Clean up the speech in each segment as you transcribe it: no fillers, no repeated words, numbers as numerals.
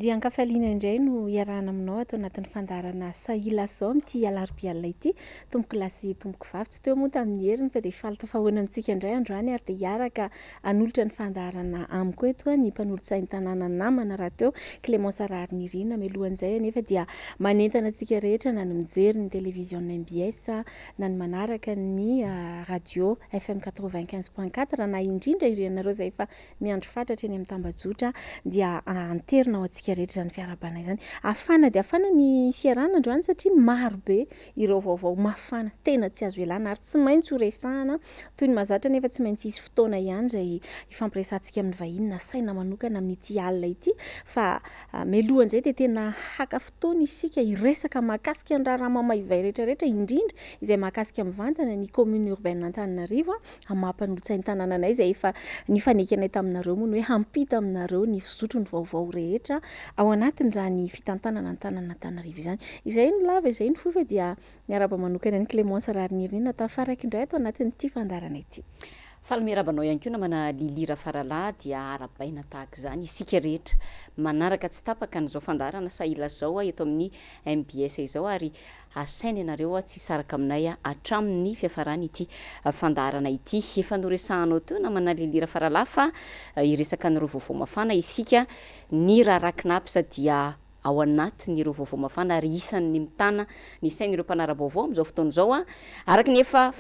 dia ankafaliana indray no iarahana aminao atao anatin'ny fandarana Sahila Zao amin'ity alarobia ity. Tomboko lasy tomboko vavy tsy teo moa tamin'ny heriny fa dia faly tafahoana antsika indray androany ary dia hiaraka hanolotra ny fandarana amiko eto ny mpanolotsain'ny tanàna namana raha teo Clémence Rariny-Irina. Mialohan'izay anefa dia manentana antsika rehetra na ny mijery ny télévision MBS na ny manaraka ny radio FM 95.4 na indrindra irenareo izay efa miandro fatratra eny amin'ny Tambazotra dia anterina ao antsika rehetra izany fiarabana izany. Afana dia afana ny fiarahana androany satria maro be ireo vaovao mafana tena tsy azo ialana ary tsy maintsy ho resahana toy ny mahazatra nefa tsy maintsy hisy fotoana ihany izay ifampiresantsika amin'ny vahiny na saina manokana amin'ity alina ity fa mialohan'izay dia tena haka fotoana isika hiresaka mahakasika ny raha mamaivay rehetrarehetra indrindra izay mahakasika mivantana ny commune urbaine Antananarivo amampanolotsain'ny tanànanay izay efa nifanekanay taminareo moa ny hoe hampita aminareo ny fizotro ny vaovao rehetra ao anatin'izany fitantanana ny tanàn'Antananarivo izany. Izay no lava izay ny fofa dia miaraba manokana ny Clémence Rariny-Irina tafaraka indray ato anatin'ity fandarana ity. Falmirabanao ihany koa namana Lili Rafaralahy dia arabaina tahaka izany isika rehetra manaraka tsy tapaka n'izao fandarana Sahila Zao eto amin'ny MBS izao ary asaina ianareo tsy saraka aminay hatramin'ny fiafarany ity fandarana ity. Efa noresahanao teo namana Lili Rafaralahy fa iresaka an'ireo vaovao mafana isika ny rarakinampsa dia ao anatin'ireo vaovao mafana ary isan'ny mitana ny sain'ireo mpanara-baovao amin'izao fotoana izao araka ny efa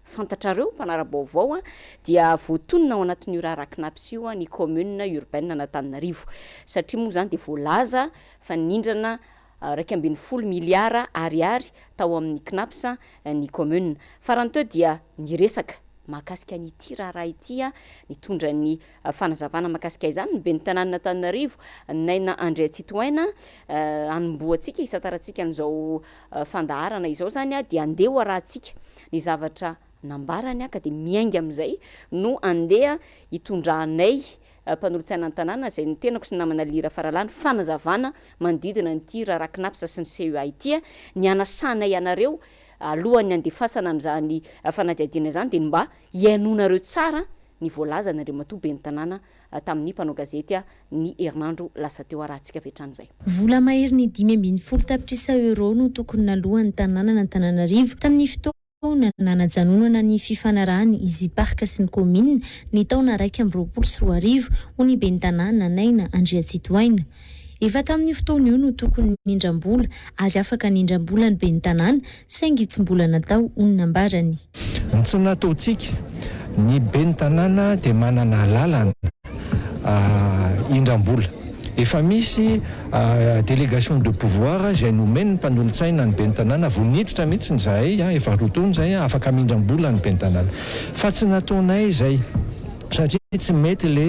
fantatrareo mpanara-baovao dia voatonona ao anatin'io rarakinampsa io ny commune urbaine Antananarivo satria moa zany dia voalaza fa nindrana 2.4 miliara ariary tao amin'ny knapsa ny commune. Farany teo dia niresaka mahakasika n'ity raha ity nitondra ny fanazavana mahakasika izany ny ben'ny tanàn'Antananarivo Naina André Tsitoaina anomboantsika isataratsika n'izao fandaharana izao zany dia andeha ho arahantsika ny zavatra nambarany ka dia miainga amin'izay no andeha hitondranay mpanolotsaina ny tanàna izay ny tenako sy namana Lili Rafaralahy fanazavana manodidina nyity rarakinampsa sy ny CEA ity ny anasanay ianareo alohan'ny andefasana n'izany fanadihadiana izany dia mba hiainonareo tsara ny voalaza nareo matoa ben'ny tanàna tamin'ny mpanao gazety ny herinandro lasa teo arahantsika fetrany izay. Vola mahery ny 5.20 tapitrisa euro no tokony nalohan'ny tanàna n'Antananarivo tamin'ny fotoana nanajanonana ny fifanarahany izy parka sy ny commune ny taona 2024 ho ny ben'ny tanàna Naina André Tsitoaina. Efa tamin'ny fotoana io no tokony nindram-bola ary afaka nindram-bola ny ben'ny tanàna saingy tsy mbola natao ononambarany. Tsy nataontsika ny ben'ny tanàna dia manana lalana indram-bola. Efa misy délégation de pouvoir izay nomeny ny mpanolotsaina ny ben'ny tanàna voaniditra mihitsy ny zahay efa rotaona izay afaka mindram-bola ny ben'ny tanàna fa tsy nataonay izay satria tsy mety le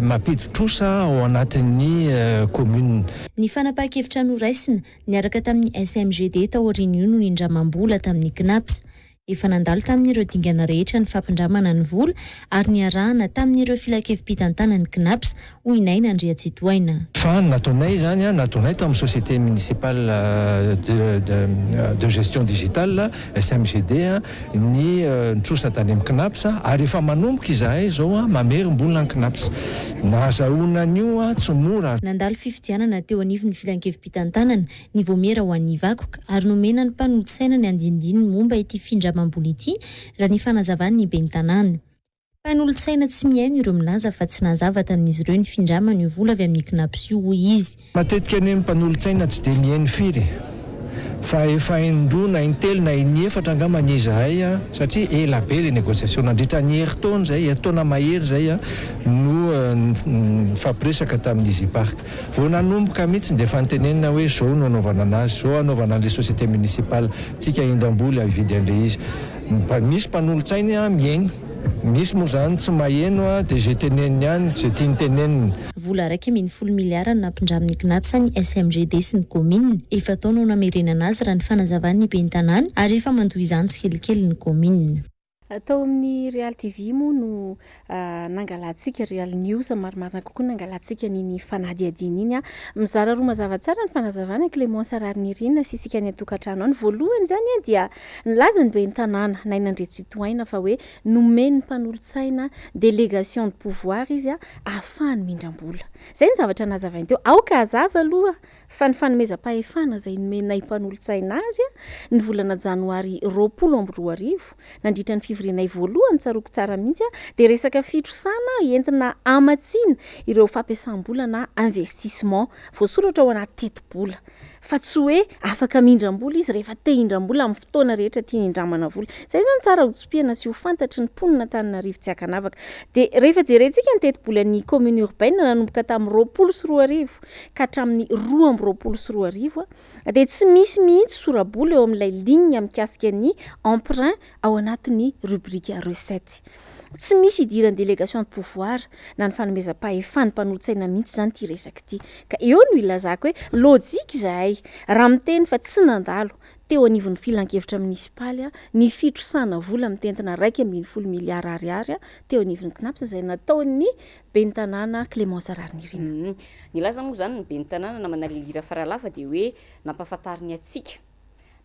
mampidi-trosa ao anatin'ny commune. Ny fanapahan-kevitra noraisina niaraka tamin'ny SMGD tao aoriana io no nindramam-bola tamin'ny CNAPS. Efa nandalo tamin'ireo dingana rehetra ny fampindramana ny vola ary niarahana tamin'ireo filan-kevim-pitantanany CNAPS ho Naina André Tsitoaina. Fa nataonay zany nataonay tamin'ny société municipale de gestion digitale SMGD ny nitrosa tany amin'ny CNAPS ary efa manomboka izahay zao mamerim-bola ny CNAPS. Nahazahoana an'io tsy mora. Nandalo fifidianana teo anivon'ny filan-kevim-pitantanana ny voamera ho an'ny vakoka ary nomena ny mpanolotsaina ny andinindiny momba ity findramam-bola ity raha ny fanazavany ny ben'ny tanàna. Mpanolotsaina tsy mihaino ireo milaza fa tsy nahazava tamin'izy ireo ny findramana io vola avy amin'ny CNAPS io hoy izy. Matetika any amin'ny mpanolotsaina tsy dia mihaino firy fa efa indroa na intelo na inefatra angamba ny izahay satria ela be le négociation nandritra ny herintaona zay herintaona mahery zay no fampiresaka tamin'izy park vao nanomboka mihitsy dia efa nitenenina hoe zao no anaovana anazy zao anaovana an'le société municipale tsika indram-bola hividy an'le izy. Misy mpanolotsaina mihaino misy moa zany tsy maheno dia zay teneniny ihany zay tiany teneniny. Vola 1.10 miliara no nampindramin'ny CNAPS ny SMGD sy ny commune. Efa taona no namerenana azy raha ny fanazavan'ny ben'ny tanàna ary efa mandoha izany tsikelikely ny commune. Tao amin'ny Real TV moa no nangalantsika Real News marimarina kokoa nangalantsika niny fanadiadiana iny a. Mizara roa mazava tsara ny fanazavana Clémence Rarnirina sy isika ny atokantrano any. Voalohany zany a dia nilaza ny ben'ny tanàna nainandretsy toaina fa hoe nomeny mpanolotsaina délégation de pouvoir izy a ahafahany mindram-bola. Zay ny zavatra nazavainy teo. Aoka hazava aloha fa ny fanomezam-pahefana zay nomenay mpanolotsaina azy a ny volana janoary 2024 nandritra ny fivorianay voalohany tsaroko tsara mihitsy a dia resaka fitrosana entina amatsiana ireo fampiasam-bola na investissement voasoratra ao anaty teti-bola fa tsy hoe afaka mindram-bola izy rehefa te hindram-bola amin'ny fotoana rehetra tia hindramana vola. Zay zany tsara hotsim-piana sy ho fantatry ny mponina Antananarivo tsy hakanavaka. Dia rehefa jerentsika ny teti-bolan'ny commune urbaine nanomboka tamin'ny 2024 ka hatramin'ny 2024 dia tsy misy mihitsy sora-bola eo amin'ilay ligne mikasika ny emprunt ao anatin'ny rubrique recette. Tsy misy idiran'ny délégation de pouvoir na ny fanomezam-pahefana mpanolotsaina mihitsy zany ity resaka ity. Ka eo no ilazako hoe lojika izahay raha miteny fa tsy nandalo teo anivon'ny filan-kevitra munisipaly ny fitrosana vola mitentina 1.20 miliara ariary teo anivon'ny knapsa izay nataon'ny ben'ny tanàna Clémence Rarnirina. Nilaza moa zany ny ben'ny tanàna namana lilira faralafa dia hoe nampahafantariny atsika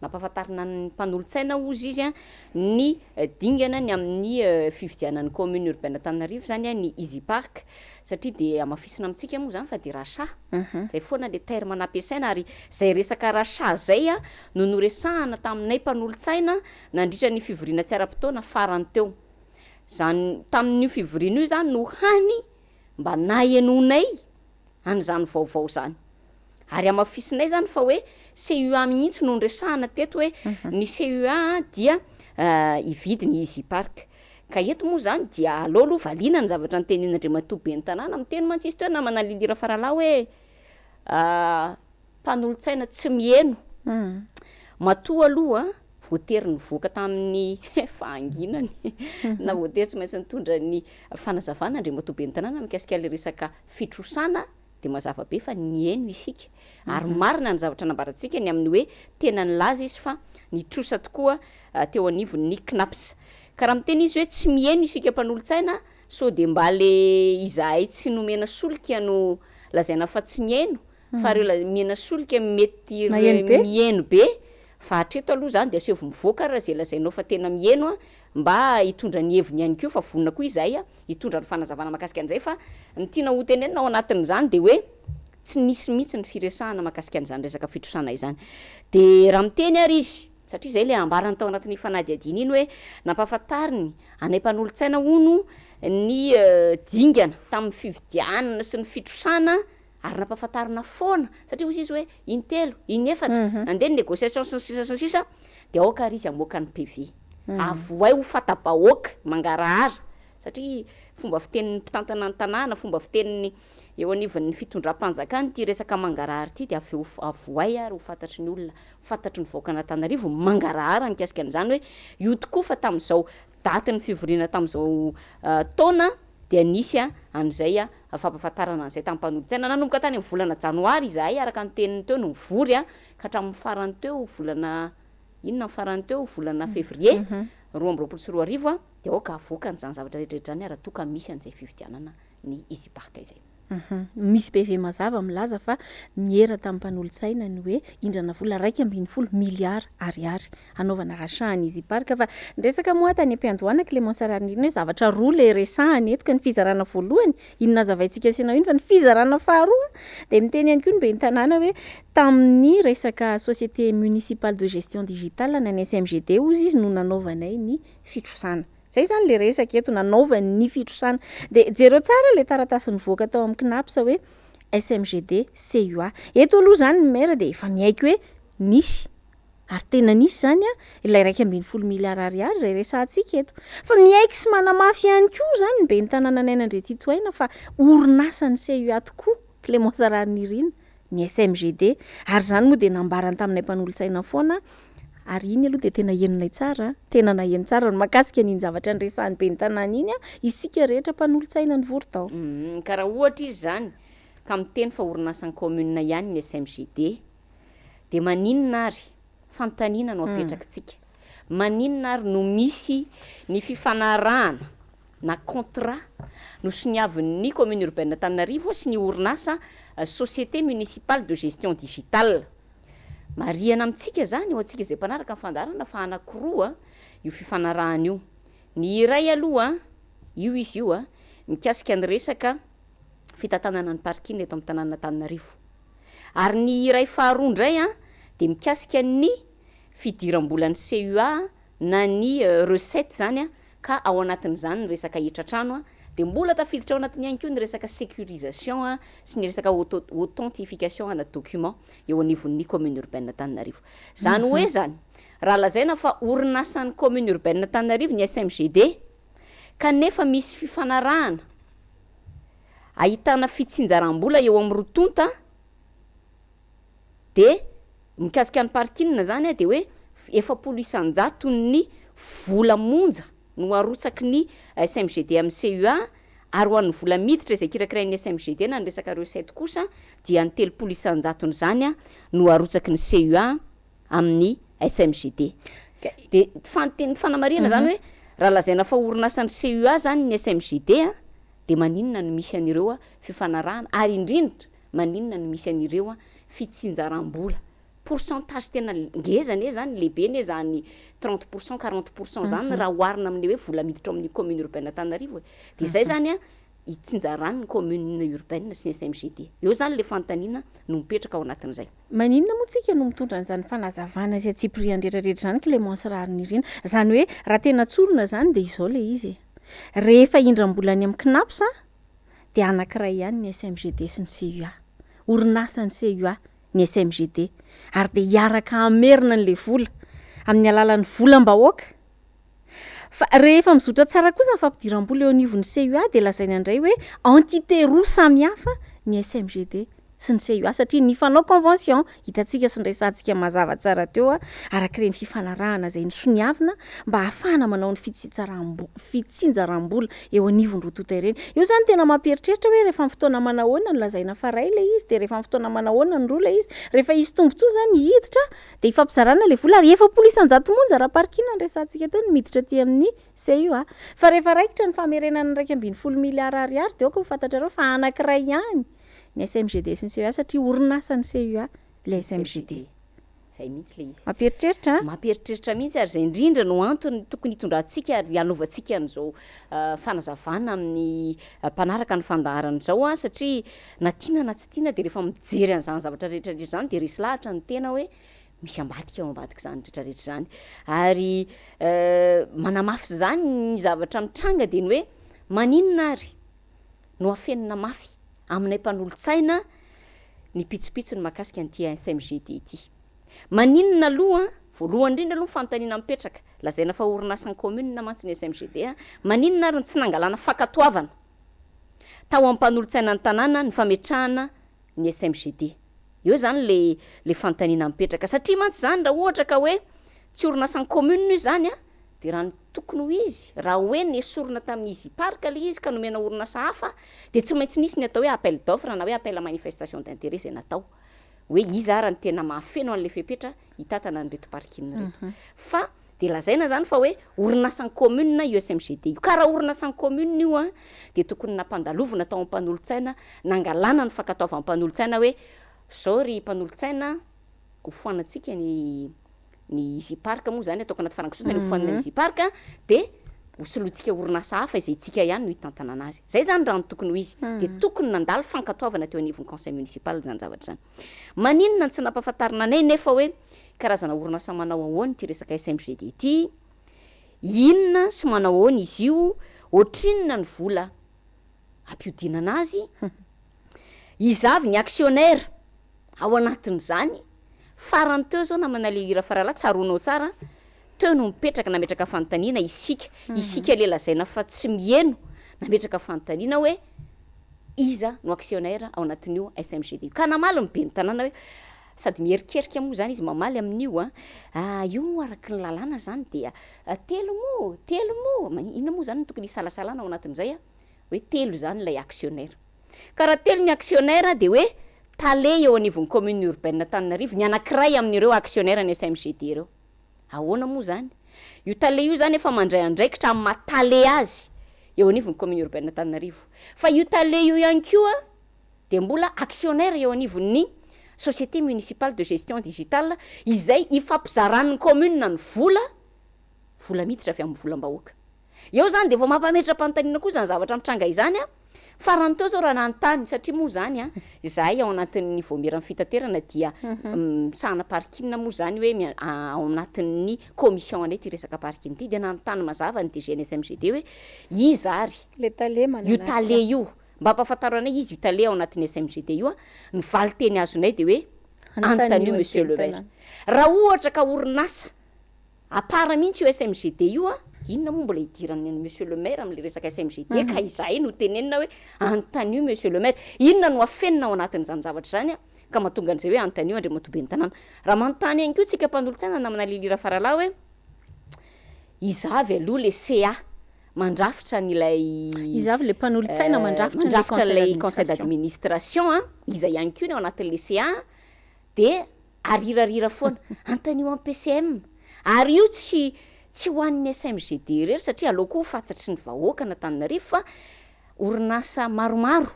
nampahafantarina ny mpanolotsaina ozy izy a ny dingana ny amin'ny fividianan'ny commune urbaine Antananarivo zany a ny Easy Park satria dia amafisina amintsika moa zany fa dia rachat zay foana le terme nampiasaina ary zay resaka rachat zay a no noresahana taminay mpanolotsaina nandritra ny fivoriana tsy ara-potoana farany teo. Zany tamin'io fivoriana io zany no hany mba nahenonay an'izany vaovao zany. Ary amafisinay zany fa hoe CUA mihitsy no nresahana teto hoe ny CUA dia ividy ny Easy Park. Ka eto moa zany dia alolo valiana ny zavatra ny tenin'Andriamatoa ben'ny tanàna miteny mantsy teo namana lilira faralahy hoe mpanolotsaina tsy mieno. Matoa aloha voatery nivoaka tamin'ny fahanginany na voatery tsy maintsy nitondra ny fanazavana Andriamatoa ben'ny tanàna mikasika le resaka fitrosana dia mazava be fa nieno isika. Ary marina ny zavatra nambarantsika ny amin'ny hoe tena nilaza izy fa nitrosa tokoa teo anivon'ny KNAPS. Ka raha miteny izy hoe tsy mieno isika mpanolotsaina so dia mba le izahay tsy nomena solika no lazaina fa tsy mieno fa reo mena solika mety mieno be fa hatreto aloha zany dia asevo mivoaka raha zay lazainao fa tena mieno mba hitondra ny heviny ihany koa fa vonona koa izahay hitondra ny fanazavana makasika an'izay fa ny tiana ho tenenina ao anatin'izany dia hoe tsy nisy mihitsy ny firesahana makasika an'izany resaka fitrosana izany. Dia raha miteny ary izy satria izay le ambarany tao anatin'ny fanadiadiana iny hoe nampahafantariny anay mpanolotsaina hono ny dingana tamin'ny fividianana sy ny fitrosana ary nampahafantarina foana satria hozy izy hoe intelo inefatra andeha ny négociation sy ny sisa dia aoka ary izy amoaka ny PV avoay ho fatabahoaka mangarahara satria fomba fitenin'ny mpitantana ny tanàna fomba fitenin'ny eo anivon'ny fitondram-panjakana ity resaka mangarahara ity dia avy avoay ary ho fantatry ny olona fantatry ny vahoaka Antananarivo mangarahara nikasika an'izany hoe io tokoa fa tamin'izao daty ny fivoriana tamin'izao taona dia nisy an'izay fampahafantarana an'izay tamin'ny mpanolotsaina nanomboka tany amin'ny volana janoary izahay araka ny teniny teo no mivory ka hatramin'ny farany teo volana inona ny farany teo volana février 2024 dia aoka avoaka n'izany zavatra rehetrarehetra zany raha toa ka misy an'izay fividianana ny Easy Park izay. Misy PV mazava milaza fa miera tamin'ny mpanolotsaina ny hoe indrana vola 1.20 miliara ariary anaovana rachat Easy Park fa resaka moa tany am-piandohana Clémence Rarnirina hoe zavatra roa le resahany eto ka ny fizarana voalohany inona zavaintsika senao iny fa ny fizarana faharoa dia miteny ihany koa ny ben'ny tanàna hoe tamin'ny resaka société municipale de gestion digitale na ny SMGD ozy izy no nanaovanay ny fitrosana. Zay zany le resaka eto nanaovany ny fitrosana dia jero tsara le taratasy nivoaka tao amin'ny KNAPS hoe SMGD CUA. Eto aloha zany ny maire dia efa miaiky hoe nisy ary tena nisy zany ilay 1.20 miliara ariary zay resahantsika eto fa miaiky sy manamafy ihany koa zany ny ben'ny tanàna nainandrety toaina fa orinasan'ny CUA tokoa Clémence Rarnirina ny SMGD ary zany moa dia nambarany taminay mpanolotsaina foana. Ary iny aloha dia tena henonay tsara tena naheno tsara no makasika n'iny zavatra nyresahan'ny ben'ny tanàna iny isika rehetra mpanolotsaina ny vory tao. Ka raha ohatra izy zany ka miteny fa orinasan'ny commune ihany ny SMGD dia maninona ary fanontaniana no apetraka tsika maninona ary no misy ny fifanarahana na contrat no soniavin'ny commune urbaine Antananarivo sy ny orinasa société municipale de gestion digitale. Marihana amintsika zany eo antsika zay mpanaraka fandarana fa anakiroa io fifanarahana io. Ny iray aloha io izy io mikasika ny resaka fitantanana ny parking eto amin'ny tanàna Antananarivo. Ary ny iray faharoa ndray de mikasika ny fidiram-bolan'ny CUA na ny recette zany ka ao anatin'izany ny resaka hitratrano de mbola tafiditra ao anatiny ihany koa ny resaka sécurisation sy ny resaka authentification na document eo anivon'ny commune urbaine Antananarivo. Zany hoe zany raha lazaina fa orinasan'ny commune urbaine Antananarivo ny SMGD kanefa misy fifanarahana ahitana fitsinjaram-bola eo amin'ny rotonta de mikasika ny parking zany de hoe 700 ny vola monja no arotsaky ny SMGD amin'ny CUA ary ho an'ny vola miditra izay kirakirain'ny SMGD na ny resaka recette kosa dia ny 300 zany no arotsaky ny CUA amin'ny SMGD. De ny fanamarihana zany hoe raha lazaina fa orinasan'ny CUA zany ny SMGD de maninona no misy an'ireo fifanarahana ary indrindra maninona no misy an'ireo fitsinjaram-bola. Pourcentage tena ngezany zany lehibe ne zany 30% 40% zany raha oharina amin'ny hoe vola miditra amin'ny commune urbaine Antananarivo. De zay zany itsinjaran'ny commune urbaine sy ny SMGD. Eo zany le fanontaniana no mipetraka ao anatin'izay. Maninona moa tsika no mitondra an'izany fanazavana izay tsy priandretraretra zany Clémence Rarinirina. Zany hoe raha tena tsorona zany de izao le izy. Rehefa indram-bolany amin'ny CNAPS de anankiray ihany ny SMGD sy ny CUA. Orinasa ny CUA ny SMGD ary de hiaraka amerina an'le vola amin'ny alalan'ny volam-bahoaka. Fa rehefa mizotra tsara kosa ny fampidiram-bola eo anivon'ny CUA de lazaina indray hoe entité roa samihafa ny SMGD sy ny CUA satria nifanao convention hitantsika sy ndraisantsika mazava tsara teo arak'ireny fifanarahana izay nisoniavina mba ahafahana manao ny fitsinjaram-bola eo anivon'ny rotonta ireny. Io zany tena mamperitreritra hoe rehefa fotoana manahoana no lazaina fa ray le izy de rehefa fotoana manahoana no roa le izy. Rehefa izy tombontsoa zany hiditra de ifampizarana le vola ary 700 monja raha parking ndraisantsika teo no miditra aty amin'ny CUA. Fa rehefa raikitra ny famerenana 2.7 miliara ariary de ao ka ho fantatrareo fa anankiray ihany ny SMGD sy ny CUA satria orinasa ny CUA le SMGD. Zay mihitsy le izy. Mamperitreritra? Mamperitreritra mihitsy ary zay indrindra no antony tokony hitondrantsika ary hanaovantsika an'izao fanazavana amin'ny mpanaraka ny fandaharana zao satria na tiana na tsy tiana de rehefa mijery an'izany zavatra rehetrarehetra zany de resy lahatra ny tena hoe misy ambadika ao ambadika zany rehetrarehetra zany. Ary manamafy zany ny zavatra mitranga de ny hoe maninona ary no afenina mafy aminay mpanolo-tsaina ny pitsopitso ny mahakasika an'ity SMGD ity. Maninona aloha voalohany indrindra aloha fanontaniana mipetraka lazaina fa orinasan'ny commune mantsy ny SMGD maninona ary ny tsy nangalana fankatoavana tao amin'ny mpanolo-tsaina ny tanàna ny fametrahana ny SMGD. Eo zany le fanontaniana mipetraka satria mantsy zany raha ohatra ka hoe tsy orinasan'ny commune io zany de raha ny tokony ho izy raha hoe nesorina tamin'izy parka le izy ka nomena orinasa hafa de tsy maintsy nisy ny atao hoe appel d'offre na hoe appel à manifestation d'intérêt zay natao hoe izy ara ny tena mahafeno an'le fepetra hitatana an'ireto parking reto. Fa de lazaina zany fa hoe orinasan'ny commune io SMGD io. Ka raha orinasan'ny commune io de tokony nampandalovina tao am-panolo-tsaina nangalana ny fankatoavan'ny mpanolo-tsaina hoe zao ry mpanolo-tsaina hofoanantsika ny izy parka moa zany ataoko anaty farankisoana ny hofoanina izy parka de hosolotsika orinasa hafa izay tsika ihany no hitantana anazy. Zay zany raha ny tokony ho izy de tokony nandalo fankatoavana teo anivon'ny conseil municipal zany zavatra zany. Maninona tsy nampahafantarina anay nefa hoe karazana orinasa manao ahoana ty resaka SMGD ity, inona sy manao ahoana izy io, ohatrinona ny vola ampiodinana azy, izy avy ny actionnaire ao anatin'izany. Farany teo zao namana le hira farala tsaronao tsara teo no mipetraka nametraka fanontaniana isika le lazaina fa tsy mieno nametraka fanontaniana hoe iza no actionnaire ao anatin'io SMGD. Ka namaly mibe ny tanàna hoe sady mierikerika moa zany izy mamaly amin'io io araky ny lalàna zany dia telo mo inona moa zany tokony isalasalana ao anatin'izay hoe telo zany lay actionnaire. Ka raha telo ny actionnaire de hoe tale eo anivon'ny commune urbaine Antananarivo ny anankiray amin'ireo actionnaire ny SMGD reo. Ahoana moa zany? io tale io zany efa mandray andraikitra amin'ny mahatale azy eo anivony commune urbaine Antananarivo. Fa io tale io ihany koa de mbola actionnaire eo anivon'ny société municipale de gestion digitale izay ifampizaran'ny commune ny vola miditra avy amin'ny volam-bahoaka. Eo zany de vao mampametra-panontaniana koa zany zavatra mitranga izany a farany teo zao raha nanontany satria moa zany a zahay ao anatin'ny voamiran'ny fitaterana dia misahana parking moa zany hoe ao anatin'ny commission anay ty resaka parking ty de nanontany mazava ny DGNSMGD hoe iza ary le tale manana io tale io mba ampahafantaranay izy io tale ao anatin'ny SMGD io a ny valiteny azonay de hoe antanio monsieur le maire. Raha ohatra ka orinasa apara mihitsy io SMGD io a inona moa mbola idiran'ny monsieur le maire am'le resaka SMGD ka izahay no tenenina hoe antanio monsieur le maire, inona no afenina ao anatin'izany zavatra zany a ka mahatonga an'izay hoe antanio Andriamatoben'ny tanàna. Raha manontany ihany koa tsika mpanolo-tsaina namana Lilira Farala hoe izavy aloha le CA mandrafitra n'ilay izavy le mpanolo-tsaina mandrafitra lay conseil d'administration a iza ihany koa ny ao anatin'le CA de arirarira foana antanio amin'ny PCM ary io tsy ho an'ny SMGD rery satria aleoko ho fantatry ny vahoaka n'Antananarivo fa orinasa maromaro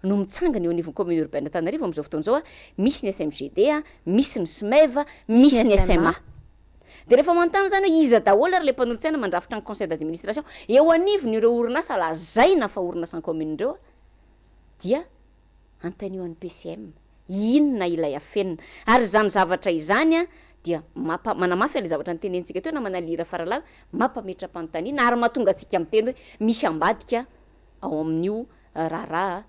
no mitsangana eo anivon'ny commune urbaine Antananarivo amin'izao fotoan'izao a misy ny SMGD a misy ny SMEV misy ny SMA. De rehefa manontany zany hoe iza daholo ary le mpanolo-tsaina mandrafitra ny conseil d'administration eo anivony ireo orinasa lazaina fa orinasa ny commune ndreo dia antanio an'ny PCM inona ilay afenina ary zany zavatra izany a dia manamafy le zavatra nytenentsika teo na manalira farala mampametra-panontaniana ary mahatonga antsika miteny hoe misy ambadika ao amin'io raharaha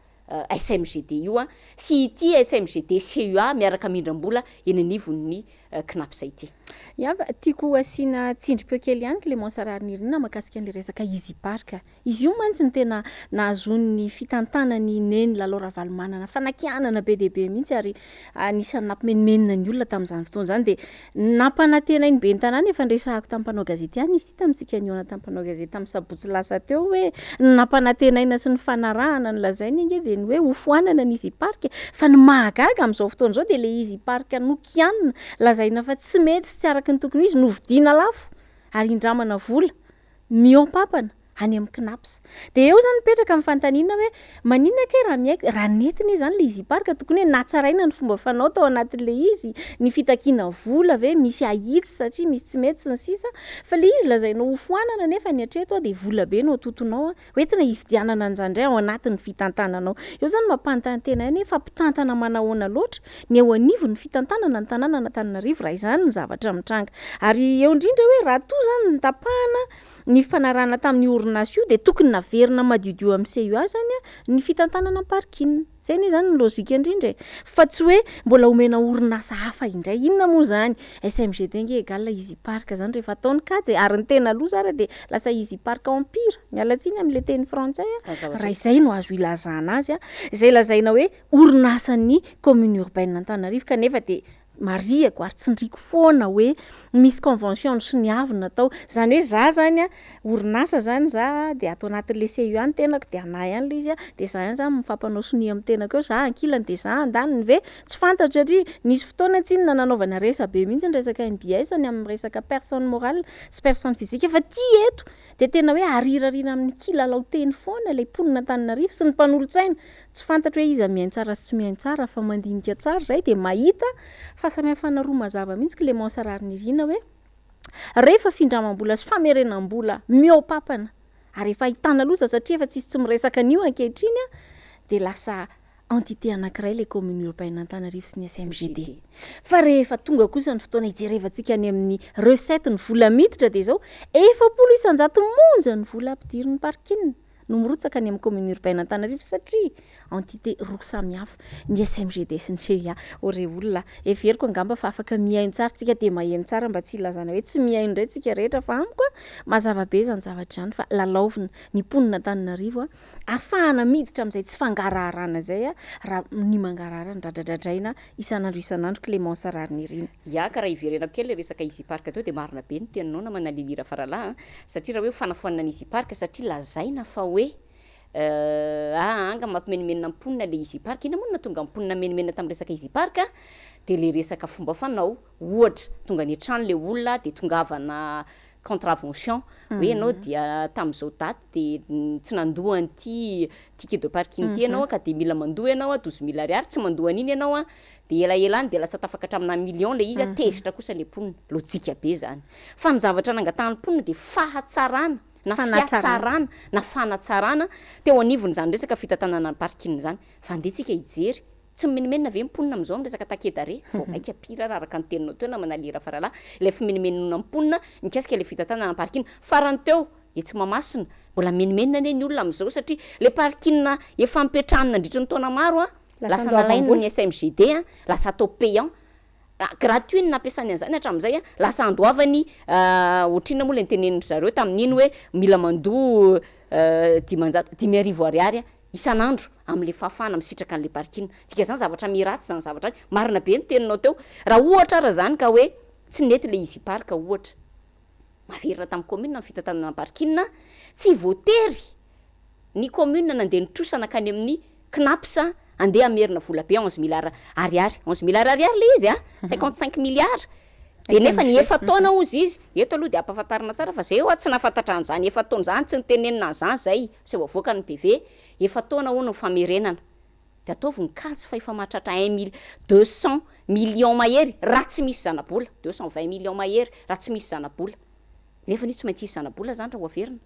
SMGD io a sy ity SMGD CUA miaraka mindram-bola eny anivon'ny knap zay ity. Ya tiako asiana tsindry-peo kely ihany Clément Sararnirina mahakasika an'le resaka Easy Park. Izy io mantsy ny tena nahazon'ny fitantanany neny Lalao Ravalomanana fanakianana be dia be mihitsy ary anisan'ny nampimenimenina ny olona tamin'izany fotoana zany de nampanantena iny be ny tanàna efa nresahako tamin'ny mpanao gazety ihany izy ity tamintsika niona tamin'ny mpanao gazety tamin'ny sabotsy lasa teo hoe nampanantenaina sy ny fanarahana ny lazainy inge de ny hoe hofoanana ny Easy Park fa ny mahagaga amin'izao fotoana zao de le Easy Park nokianina lazaina fa tsy mety sy tsy araky ny tokony izy novidiana lafo ary indramana vola miopapana any amin'ny knaps. De eo zany mipetraka amin'ny fantaniana hoe maninona ke raha miaiko raha nentina zany le Easy Park tokony hoe natsaraina ny fomba fanao tao anatin'le izy ny fitakiana vola ve misy ahitsy satria misy tsy mety sy ny sisa fa le izy lazainao hofoanana nefa ny atreto de vola be no atotonao hoentina hividianana an'izany ao anatin'ny fitantananao. Eo zany mampanontany tena eny fa mpitantana manahoana loatra ny eo anivon'ny fitantanana ny tanàna Antananarivo raha izany ny zavatra mitranga ary eo indrindra hoe raha toa zany ny tapahana ny fanarana tamin'ny orinasa io de tokony naverina madiodio amin'ny CUA zany ny fitantanana parking. Zay ne zany ny lôzika indrindra fa tsy hoe mbola omena orinasa hafa indray inona moa zany SMGD nge égal Easy Park zany rehefa ataony kajy ary ny tena aloha zara de lasa Easy Park empire mialatsiny amin'le teny frantsay raha izay no azo ilazana azy izay lazaina hoe orinasan'ny commune urbaine Antananarivo kanefa de mariako ary tsindriko foana hoe misy convention sy ny avina natao zany hoe za zany orinasa zany za de atao anatin'le CUA ny tenako de anahy ihany le izy de za ihany zany mifampanao sonia amin'ny tenako eo za ankilany de za andaniny ve tsy fantatra satria nisy fotoana tsinona nanaovana resa be mihitsy ny resaka MBS any amin'ny resaka personne morale sy personne physique fa ty eto de tena hoe arirarina amin'ny kilalao teny foana ilay mponina Antananarivo sy ny mpanolo-tsaina tsy fantatra hoe iza mihaino tsara sy tsy mihaino tsara fa mandinika tsara zay de mahita fahasamihafana roa mazava mihitsy Clément Sararnirina hoe rehefa findramam-bola sy famerenam-bola miopapana ary efa ahitana loza satria efa tsisy tsy miresaka an'io ankehitriny de lasa entité anankiray le commune urbaine Antananarivo sy ny SMGD. Fa rehefa tonga kosa ny fotoana hijerevantsika any amin'ny recette ny vola miditra de zao 700 monja ny vola ampidiriny parking no mirotsaka any amin'ny commune urbaine Antananarivo satria entité roa samihafa ny SMGD sy ny CUA ore olona everiko angamba fa afaka mihaino tsara tsika de maheno tsara mba tsy ilazana hoe tsy mihaino indray tsika rehetra fa amiko mazava be zany zavatra zany fa lalaovina ny mponina Antananarivo afahana miditra amin'izay tsy fangararana zay raha ny mangarara ny dradradradraina isanandro Clément Sararnirina. Ya ka raha iverenako kely resaka Easy Park teo de marina be ny teninao na manalilira farala satria raha hoe fanafoanana ny Easy Park satria lazaina fa hoe anga mampimenimenina amponina le Easy Park ina moa natonga amponina menimenina tamin'ny resaka Easy Park de le resaka fomba fanao ohatra tonga ny trano le olona de tongavana contravention hoe anao dia tam'izao daty de tsy nandoa an'ty ticket de parking ty anao ka de mila mandoa ianao 12 000 ariary tsy mandoa an'iny ianao a de elaela any de lasa tafakatra amina million le izy a tezitra kosa le mponina lojika be zany fa ny zavatra nangatahany mponina de fahatsarana na fiatsarana na fanatsarana teo anivony zany resaka fitantanana ny parking zany fa andeha tsika hijery tsy menimenina ve mponina am'izao am'resaka takedare vao maika pira raha araka ny teninao teo na manalira farala le fimenimenina mponina mikasika le fitantanana ny parking farany teo tsy mamasina mbola menimenina ane ny olona am'izao satria le parking efa mipetrahana nandritra ny taona maro a lasa nalaina ny SMGD a lasa atao payant gratuit ny nampiasany an'izany hatramin'izay a lasa andoavany ohatrina moa le niteneniny zareo tamin'iny hoe mila mandoa 5,000 ariary isan'andro am'le fafana misitraka an'le parking tsika zany zavatra miratsy zany zavatra marina be ny teninao teo raha ohatra raha zany ka hoe tsy nety le izy parka ohatra maverina tamin'ny commune ny fitantanana parking tsy voatery ny commune nandeha nitrosana ka any amin'ny CNAPS andeha amerina vola be 11 000 ariary 11 000 ariary le izy 55 milliards de nefa ny efa taona ozy izy eto aloha de ampahafantarina tsara fa zay tsy nafantatra an'izany efa taona zany tsy nitenenina an'izany zay sy voavoaka ny PV efa taona hono ny famerenana de ataovy ny katsy fa efa mahatratra 1,200 millions mahery raha tsy misy zanabola 220 millions mahery raha tsy misy zanabola nefa ny tsy maintsy isy zanabola zany raha hoaverina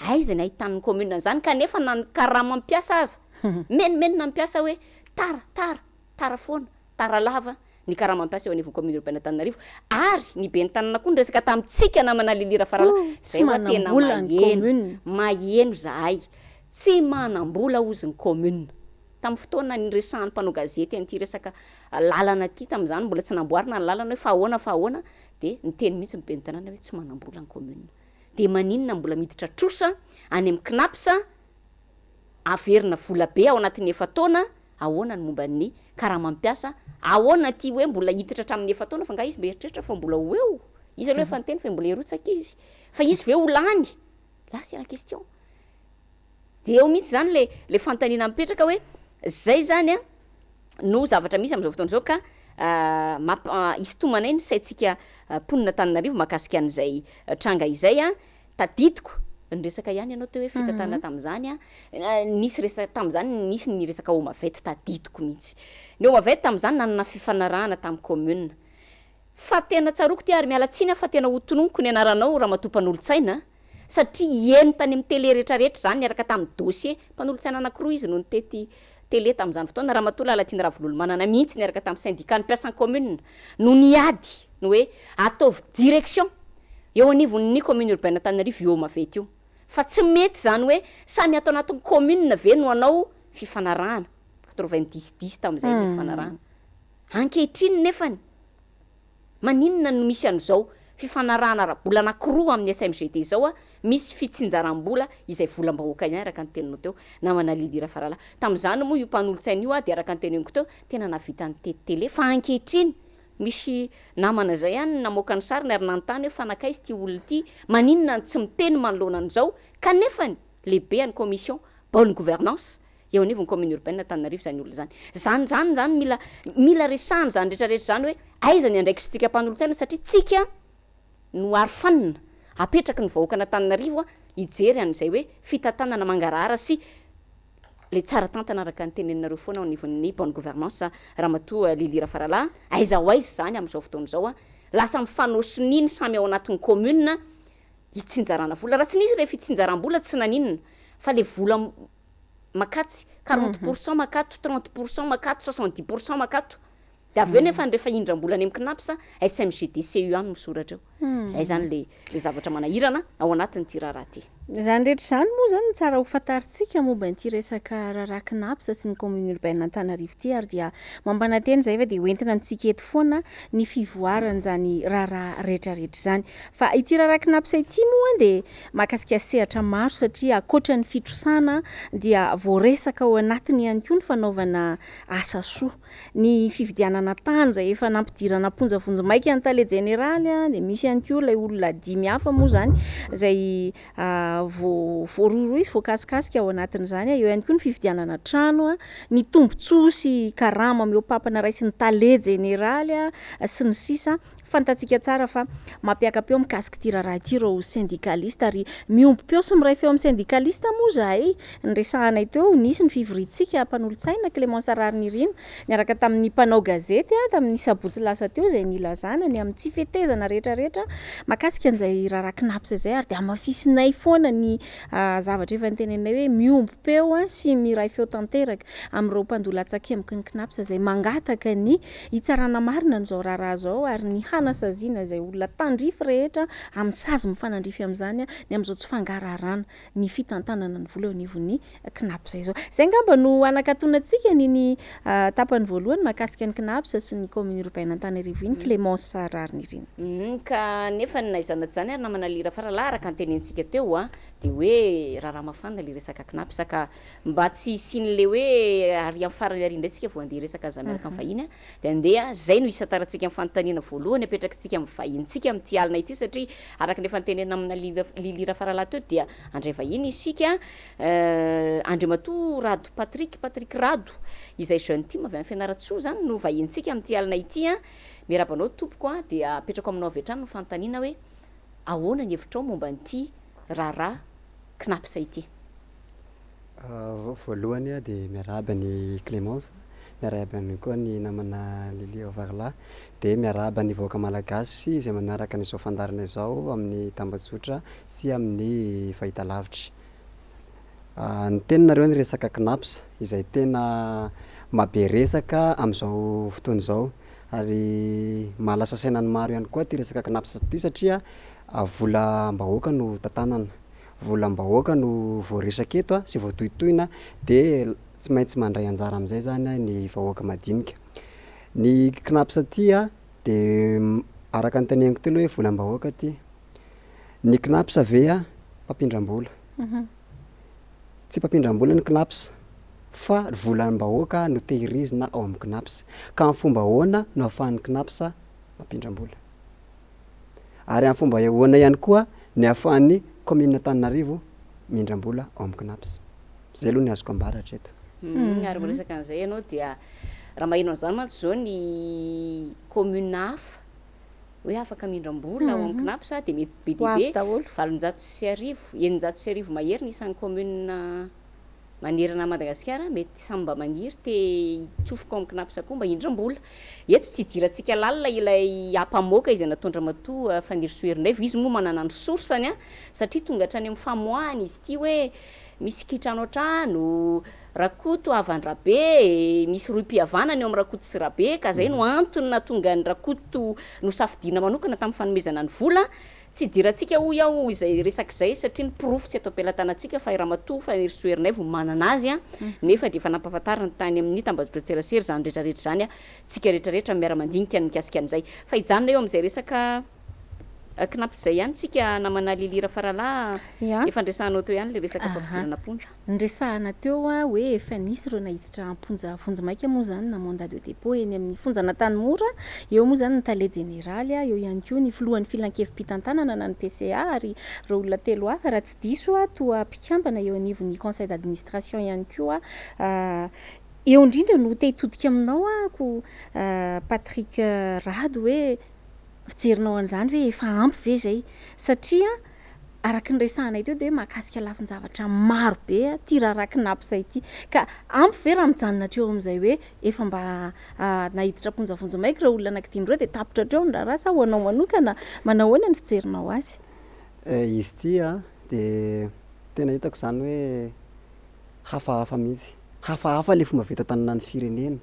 aiza ny ahitan'ny commune zany kanefa karaha mampiasa aza menimenina mampiasa hoe tara foana tara lava ny karaha mampiasa eo anivon'ny commune urbaine Antananarivo ary ny be ny tanana koa ny resaka tamitsika namana lilira farala zay hoa tena maheno zahay tsy manambola ozy ny commune tamin'ny fotoana ny resahan'ny mpanao gazety an'ity resaka lalana ty tamin'izany mbola tsy namboarina ny lalana hoe fa ahoana de niteny mihitsy be ny tanàna hoe tsy manambola ny commune de maninona mbola miditra trosa any amin'ny CNAPS averina vola be ao anatin'ny efa taona ahoana ny momba ny karaha mampiasa ahoana ty hoe mbola hiditra hatramin'ny efa taona fa nga izy mba eritreritra fa mbola ho eo izy aloha efa niteny fa mbola erotsaka izy fa izy ve ho lany là c'est la question de eo mihitsy zany le fantaniana mipetraka hoe zay zany no zavatra misy am'izao fotoana zao ka isintomana iny saitsika mponina Antananarivo mahakasika an'izay tranga izay tadidiko ny resaka ihany ianao teo hoe fitantanana tamin'izany nisy resaka tamin'izany nisy ny resaka homavety tadidiko mihitsy ny homavety tamin'izany nanana fifanarahana tamin'ny commune fa tena tsaroko ty ary miala tsiny fa tena hotononoko ny anaranao raha matompan'olotsaina satria eno tany amin'ny télé rehetrarehetra zany niaraka tamin'ny dossier mpan'olotsaina anankiroa izy no nitety télé tamin'izany fotoana raha matoa Lalatiana Ravololo manana mihitsy niaraka tamin'ny syndicat ny mpiasan'ny commune no niady no hoe ataovy direction eo anivon'ny commune urbaine Antananarivo io homavety io fa tsy mety zany hoe samy atao anatin'ny commune ve no anao fifanarahana 90-10 tamin'izay ny fifanarahana ankehitriny nefany maninona no misy an'izao fifanarahana rabola anankiroa amin'ny SMGD zao misy fitsinjaram-bola izay volam-bahoaka ihany araka ny teninao teo na manalilira farala tamin'izany moa io mpanolotsaina io de araka ny teneniko teo tena navita ny tele fa ankehitriny misy namana zay ihany namoaka ny sary ny ary nanontany hoe fanakaizy ty olona ty maninona tsy miteny manoloana an'izao kanefany lehibe any commission bonne gouvernance eo anivon'ny commune urbaine Antananarivo zany olona zany mila resahany zany rehetrarehetra zany hoe aiza ny andraikitsika mpanolotsaina satria tsika no ary fanina apetraky ny vahoaka Antananarivo hijery an'izay hoe fitantanana mangarahara sy le tsara tantana araka ny teneninareo foana anivon'ny bonne gouvernance ramatoa Lilira Farala aiza ho aiza zany am'izao fotoana zao lasa mifanosoniny samy ao anatin'ny commune hitsinjarana vola raha tsy nisy le fitsinjaram-bola tsy naninona fa le vola makatsy 40% makato 30% makato 70% makato de aveo nefa rehefa indram-bola any amin'ny CNAPS SMGD CU any misoratra eo zay zany le zavatra manahirana ao anatin'ny ty raharaha ty zany rehetra zany moa zany tsara ho fantaritsika momba n'ity resaka raharaha CNAPS sy ny commune urbaine Antananarivo ty ary dia mampananteny zay fa de hoentina antsika eto foana ny fivoarana zany raharaha rehetrarehetra zany fa ity raharaha CNAPS ity moa de mahakasika sehatra maro satria akoatra ny fitrosana dia voaresaka ao anatiny ihany koa ny fanaovana asa soa ny fividianana tany zay efa nampidirana ponjavonjo maika ny tale généraly de misy ihany koa lay olona 10 hafa moa zany zay voaroro izy voakasikasika ao anatiny zany eo ihany koa ny fividianana trano ny tombontsoa sy karama meo pampana raisy ny tale généraly sy ny sisa fantatsika tsara fa mampiakapeo mikasiky ty raharaha ity reo syndicaliste ary miompy-peo sy miray feo amin'ny syndicaliste moa zahay nyresahanay teo nisy ny fivoritsika mpanolo-tsaina Clémence Ararinirina niaraka tamin'ny mpanao gazety tamin'ny sabotsy lasa teo zay nilazana ny amin'ny tsy fetezana rehetrarehetra makasika an'izay raharaha knapsa zay ary de amafisinay foana ny zavatra efa nitenenay hoe miompy-peo sy miray feo tanteraka amin'ireo mpandola atsakemboky ny knapsa zay mangataka ny hitsarana marina n'izao raharaha zao ary ny hanasaziana zay olona tandrify rehetra amin'ny sazy mifanandrify amin'izany ny amin'izao tsy fangararana ny fitantanana ny vola eo anivon'ny knapsa izao zay ngamba no anakatonantsika ny tapany voalohany mahakasika ny knapsa sy ny commune urbaine Antananarivo iny Clémence Ararinirina ka nefa naizana zany ary namana lira farala araka antenentsika teo de hoe raharaha mafana le resaka knapsa ka mba tsy isin'le hoe ary amin'ny farany ary indraytsika vao andeha resaka aza miaraka amin'ny vahiny de andeha zay no isatarantsika amin'ny fanontaniana voalohany apetrakantsika amin'ny vahintsika amin'ny ty alina ity satria araka nefa antenena amina lira farala teo dia andray vahiny isika Andriamatoa Rado Patrick Rado izay jeune ty avy amin'ny fianaratsoa zany no vahintsika amin'ny ty alina ity miarabanao tompoko dia apetrako aminao avy hatrany no fanontaniana hoe ahoana ny hevitrao momba an'ity raharaha knapsa ity. Voalohany de miarahaba ny Clémence, miarahaba ny koa ny namana Lilia Varla, de miarahaba ny vahoaka malagasy izay manaraka n'izao fandarina izao amin'ny tambazotra sy amin'ny fahitalavitra. Ny teninareo ny resaka knapsa izay tena mabe resaka amin'izao fotoana izao ary mahalasa sainany maro ihany koa ty resaka knapsa ty satria volam-bahoaka no tantanana, volam-bahoaka no voaresaka eto sy voatohitohina de tsy maintsy mandray anjara amin'izay zany ny vahoaka madinika. Ny knapsa ty de araka ny teneniko telo hoe volam-bahoaka ty. Ny knapsa ve mpampindram-bola. Tsy mpampindram-bola ny knapsa fa volam-bahoaka no tehirizina ao amin'ny knapsa ka amin'ny fomba ahoana no ahafahan'ny knapsa mampindram-bola. Ary amin'ny fomba ahoana ihany koa ny ahafahan'ny commune Antananarivo mindram-bola ao amin'ny knapsa. Zay aloha ny azoko ambara hatreto. Ary miresaka an'izay ianao dia raha maheno an'izany mantsy zao ny commune hafa hoe afaka mindram-bola ao amin'ny knapsa de mety be dia be 750 mahery ny isan'ny commune manerana Madagasikara mety samy mba maniry te hitsofoka ao amin'ny knapsa koa mba hindram-bola. Eto tsy hidirantsika lalina ilay ampamoaka izay natondra matoa Fanirosoa-Herinaivo izy moa manana ny sourceny satria tonga hatrany amin'ny famoahany izy ty hoe misy kitrano an-trano Rakoto Avandrabe misy roy mpihavanana eo amin'ny Rakoto sy Rabe ka zay no antony nahatonga ny Rakoto no safidiana manokana tamin'ny fanomezana ny vola. Tsy dirantsika hoy aho izay resak'izay satria ny pirofo tsy atao am-pelantanantsika fa Iramatoa Fanirosoa-Herinaivo manana azy nefa de efa nampahafantarana tany amin'ny tambazotra-tserasera zany rehetrarehetra zany tsika rehetrarehetra miara-mandinika ny mikasika an'izay fa hijanona eo amin'izay resaka knapsa zay ihany tsika namana lilira farala efa ndresahanao teo ihany le resaka fampidirana ponja. Ndresahana teo hoe efa nisy reo nahiditra ponja fonja maika moa zany na mandat de dépôt eny amin'ny fonjana Tanimora eo moa zany ny tale général eo ihany koa ny filohan'ny filan-kevim-pitantanana na ny PCA ary reo olona telo hafa raha tsy diso toa mpikambana eo anivon'ny conseil d'administration ihany koa eo indrindra no te hitodika aminao ko Patrick Rado hoe fijerinao an'izany hoe efa ampy ve zay satria araka ny resahanay teo de hoe mahakasika lafin-javatra maro be ty raharaha knapsa ity ka ampy ve raha mijanona hatreo amin'izay hoe efa mba nahiditra ponjavonja maika raha olona anankidimy reo de tapitra hatreo ny raharaha sa hoanao manokana manao ahoana ny fijerinao azy? Izy ty de tena hitako zany hoe hafahafa mihitsy, hafahafa le fomba vita tanana ny firenena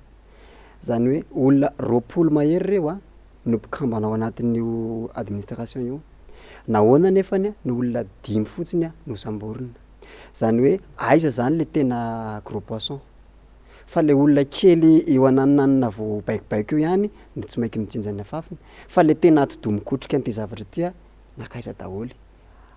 zany hoe olona 20 mahery reo no mpikambana ao anatin'io administration io. Nahoana nefany ny olona 5 fotsiny no samborina. Zany hoe aiza zany le tena gros poisson. Fa le olona kely eo anananana vao baikobaiko eo ihany no tsy mainky mitsinjany afafiny. Fa le tena atidomikotrika an'ity zavatra ty nakaiza daholy.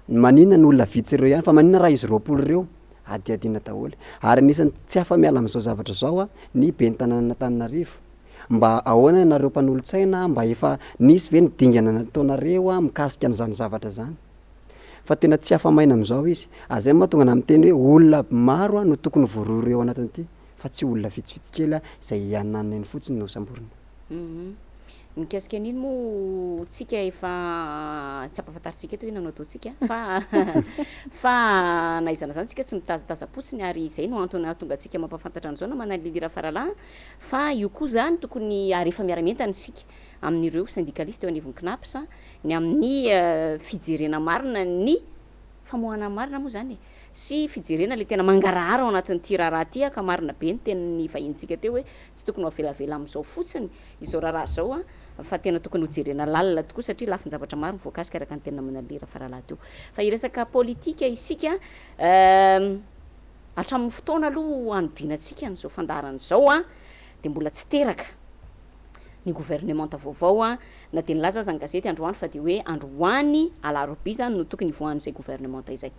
Manina ny olona vitsy ireo ihany fa manina raha izy 20 reo adiadiana daholy. Ary anisany tsy afa-miala amin'izao zavatra zao ny ben'ny tanàna Antananarivo. Mba ahoana nareo mpanolo-tsaina mba efa nisy ve nidingana nataonareo mikasika an'izany zavatra zany fa tena tsy afa-maina amin'izao izy azay mahatonga na miteny hoe olona maro no tokony voarory eo anatin'ity fa tsy olona vitsivitsy kely izay iananany fotsiny no samborina. mikasika an'iny moa tsika efa tsy ampahafantaritsika eto hoe nanao ataontsika fa naizana zany tsika tsy mitazataza-potsiny ary zay no antony tonga atsika mampafantatra an'izao na manalilira faralahy fa io koa zany tokony ary efa miara-mentana isika amin'ireo syndicaliste eo anivon'ny knapsa ny amin'ny fijerena marina ny famoahana marina moa zany sy fijerena le tena mangarahara ao anatin'ity raharaha ty ka marina be ny tenany vahintsika teo hoe tsy tokony ho avelavela amin'izao fotsiny izao raharaha zao fa tena tokony ho jerena lalina tokoa satria lafin-javatra maro mivoakasika araka ny tena manalira faralahy teo fa iresaka politika isika hatramin'ny fotoana aloha anodinatsika n'izao fandaran'izao de mbola tsy teraka ny gouvernementa vaovao na de nilaza zany gazety androany fa de hoe androany alarobia zany no tokony ivoahan'izay gouvernementa izay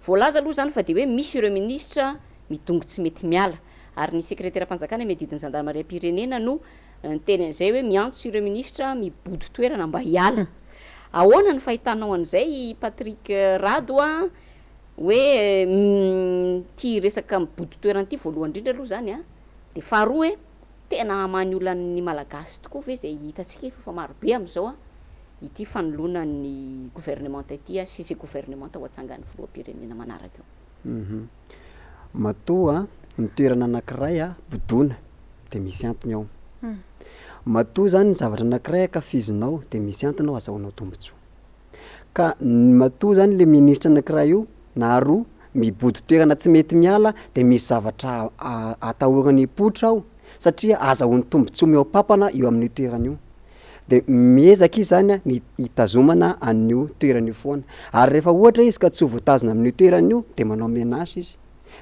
voalaza aloha zany fa de hoe misy ireo ministra midongo tsy mety miala ary ny secrétaire mpanjakana miadidiny gendarmerie pirenena no nyteny an'izay hoe miantso ireo ministra mibody toerana mba hiala ahoana ny fahitanao an'izay Patrick Rado hoe ty resaka mibody toerana ty voalohany indrindra aloha zany de faharoa hoe tena many olan'ny malagasy tokoa ve zay hitatsika fa maro be am'izao ity fanoloana ny gouvernementa ity sy zay gouvernementa ho atsangan'ny filoham-pirenena manaraka eo matoa ny toerana anankiray bodona de misy antony ao matoa zany ny zavatra anankiray akafizinao de misy antony ao azahoanao tombontsoa ka matoa zany le ministra anankiray io na roa mibody toerana tsy mety miala de misy zavatra atahorany potra ao satria azahoany tombontsoa meo-pampana eo amin'ny toerana io de miezaka izy zany ny hitazomana an'io toerana io foana ary rehefa ohatra izy ka tsy ho voatazona amin'io toerana io de manao menasy izy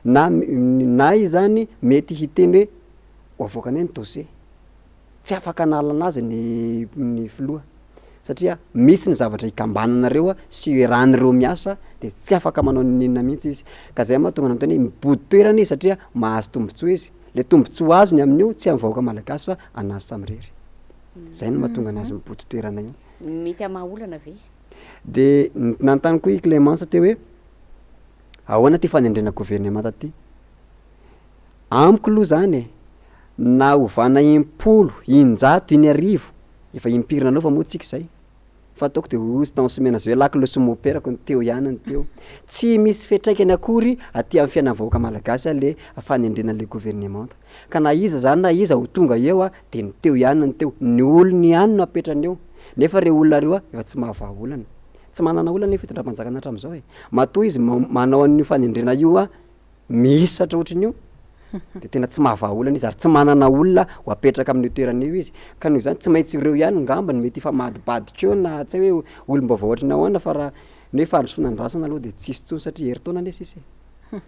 na izy zany mety hiteny hoe avoakany ny dossier tsy afaka analana azy ny filoha satria misy ny zavatra hikambananareo sy ran'ireo miasa de tsy afaka manao ninona mihitsy izy ka zay mahatonga nam'teny hoe mibody toerana izy satria mahazo tombontsoa izy le tombontsoa azony amin'io tsy amin'ny vahoaka malagasy fa anazy samyrery zay no mahatonga anazy mibody toerana io mety amaolana ve de nanontany koa i Clémence teo hoe ahoana ty fanendrena gouvernementa ty amiko aloha zany na ovana 100 efa impirina anao fa moa tsika zay fa ataoko de ozy tao somena zay hoe laky le somoperako ny teo ihany ny teo tsy misy fetraikany akory aty amin'ny fiainana vahoaka malagasy le fanendrena le gouvernementa ka na iza zany na iza ho tonga eo de ny teo ihany ny teo ny olony ihany no apetrany eo nefa reo olona reo efa tsy mahavaha olana tsy manana olana nefa fitondram-panjakana hatram'izao matoa izy manao an'io fanendrena io misatra ohatrin'io de tena tsy mahavaha olana izy ary tsy manana olona ho apetraka amin'ny toerana io izy ka noho zany tsy maintsy ireo ihany ngambany mety efa madibadikeo na tsy hoe olom-baovao ohatrany ahoana fa raha ny hoe fandrosoana ny rasana aloha de tsisy tsony satria herintaona ane sisy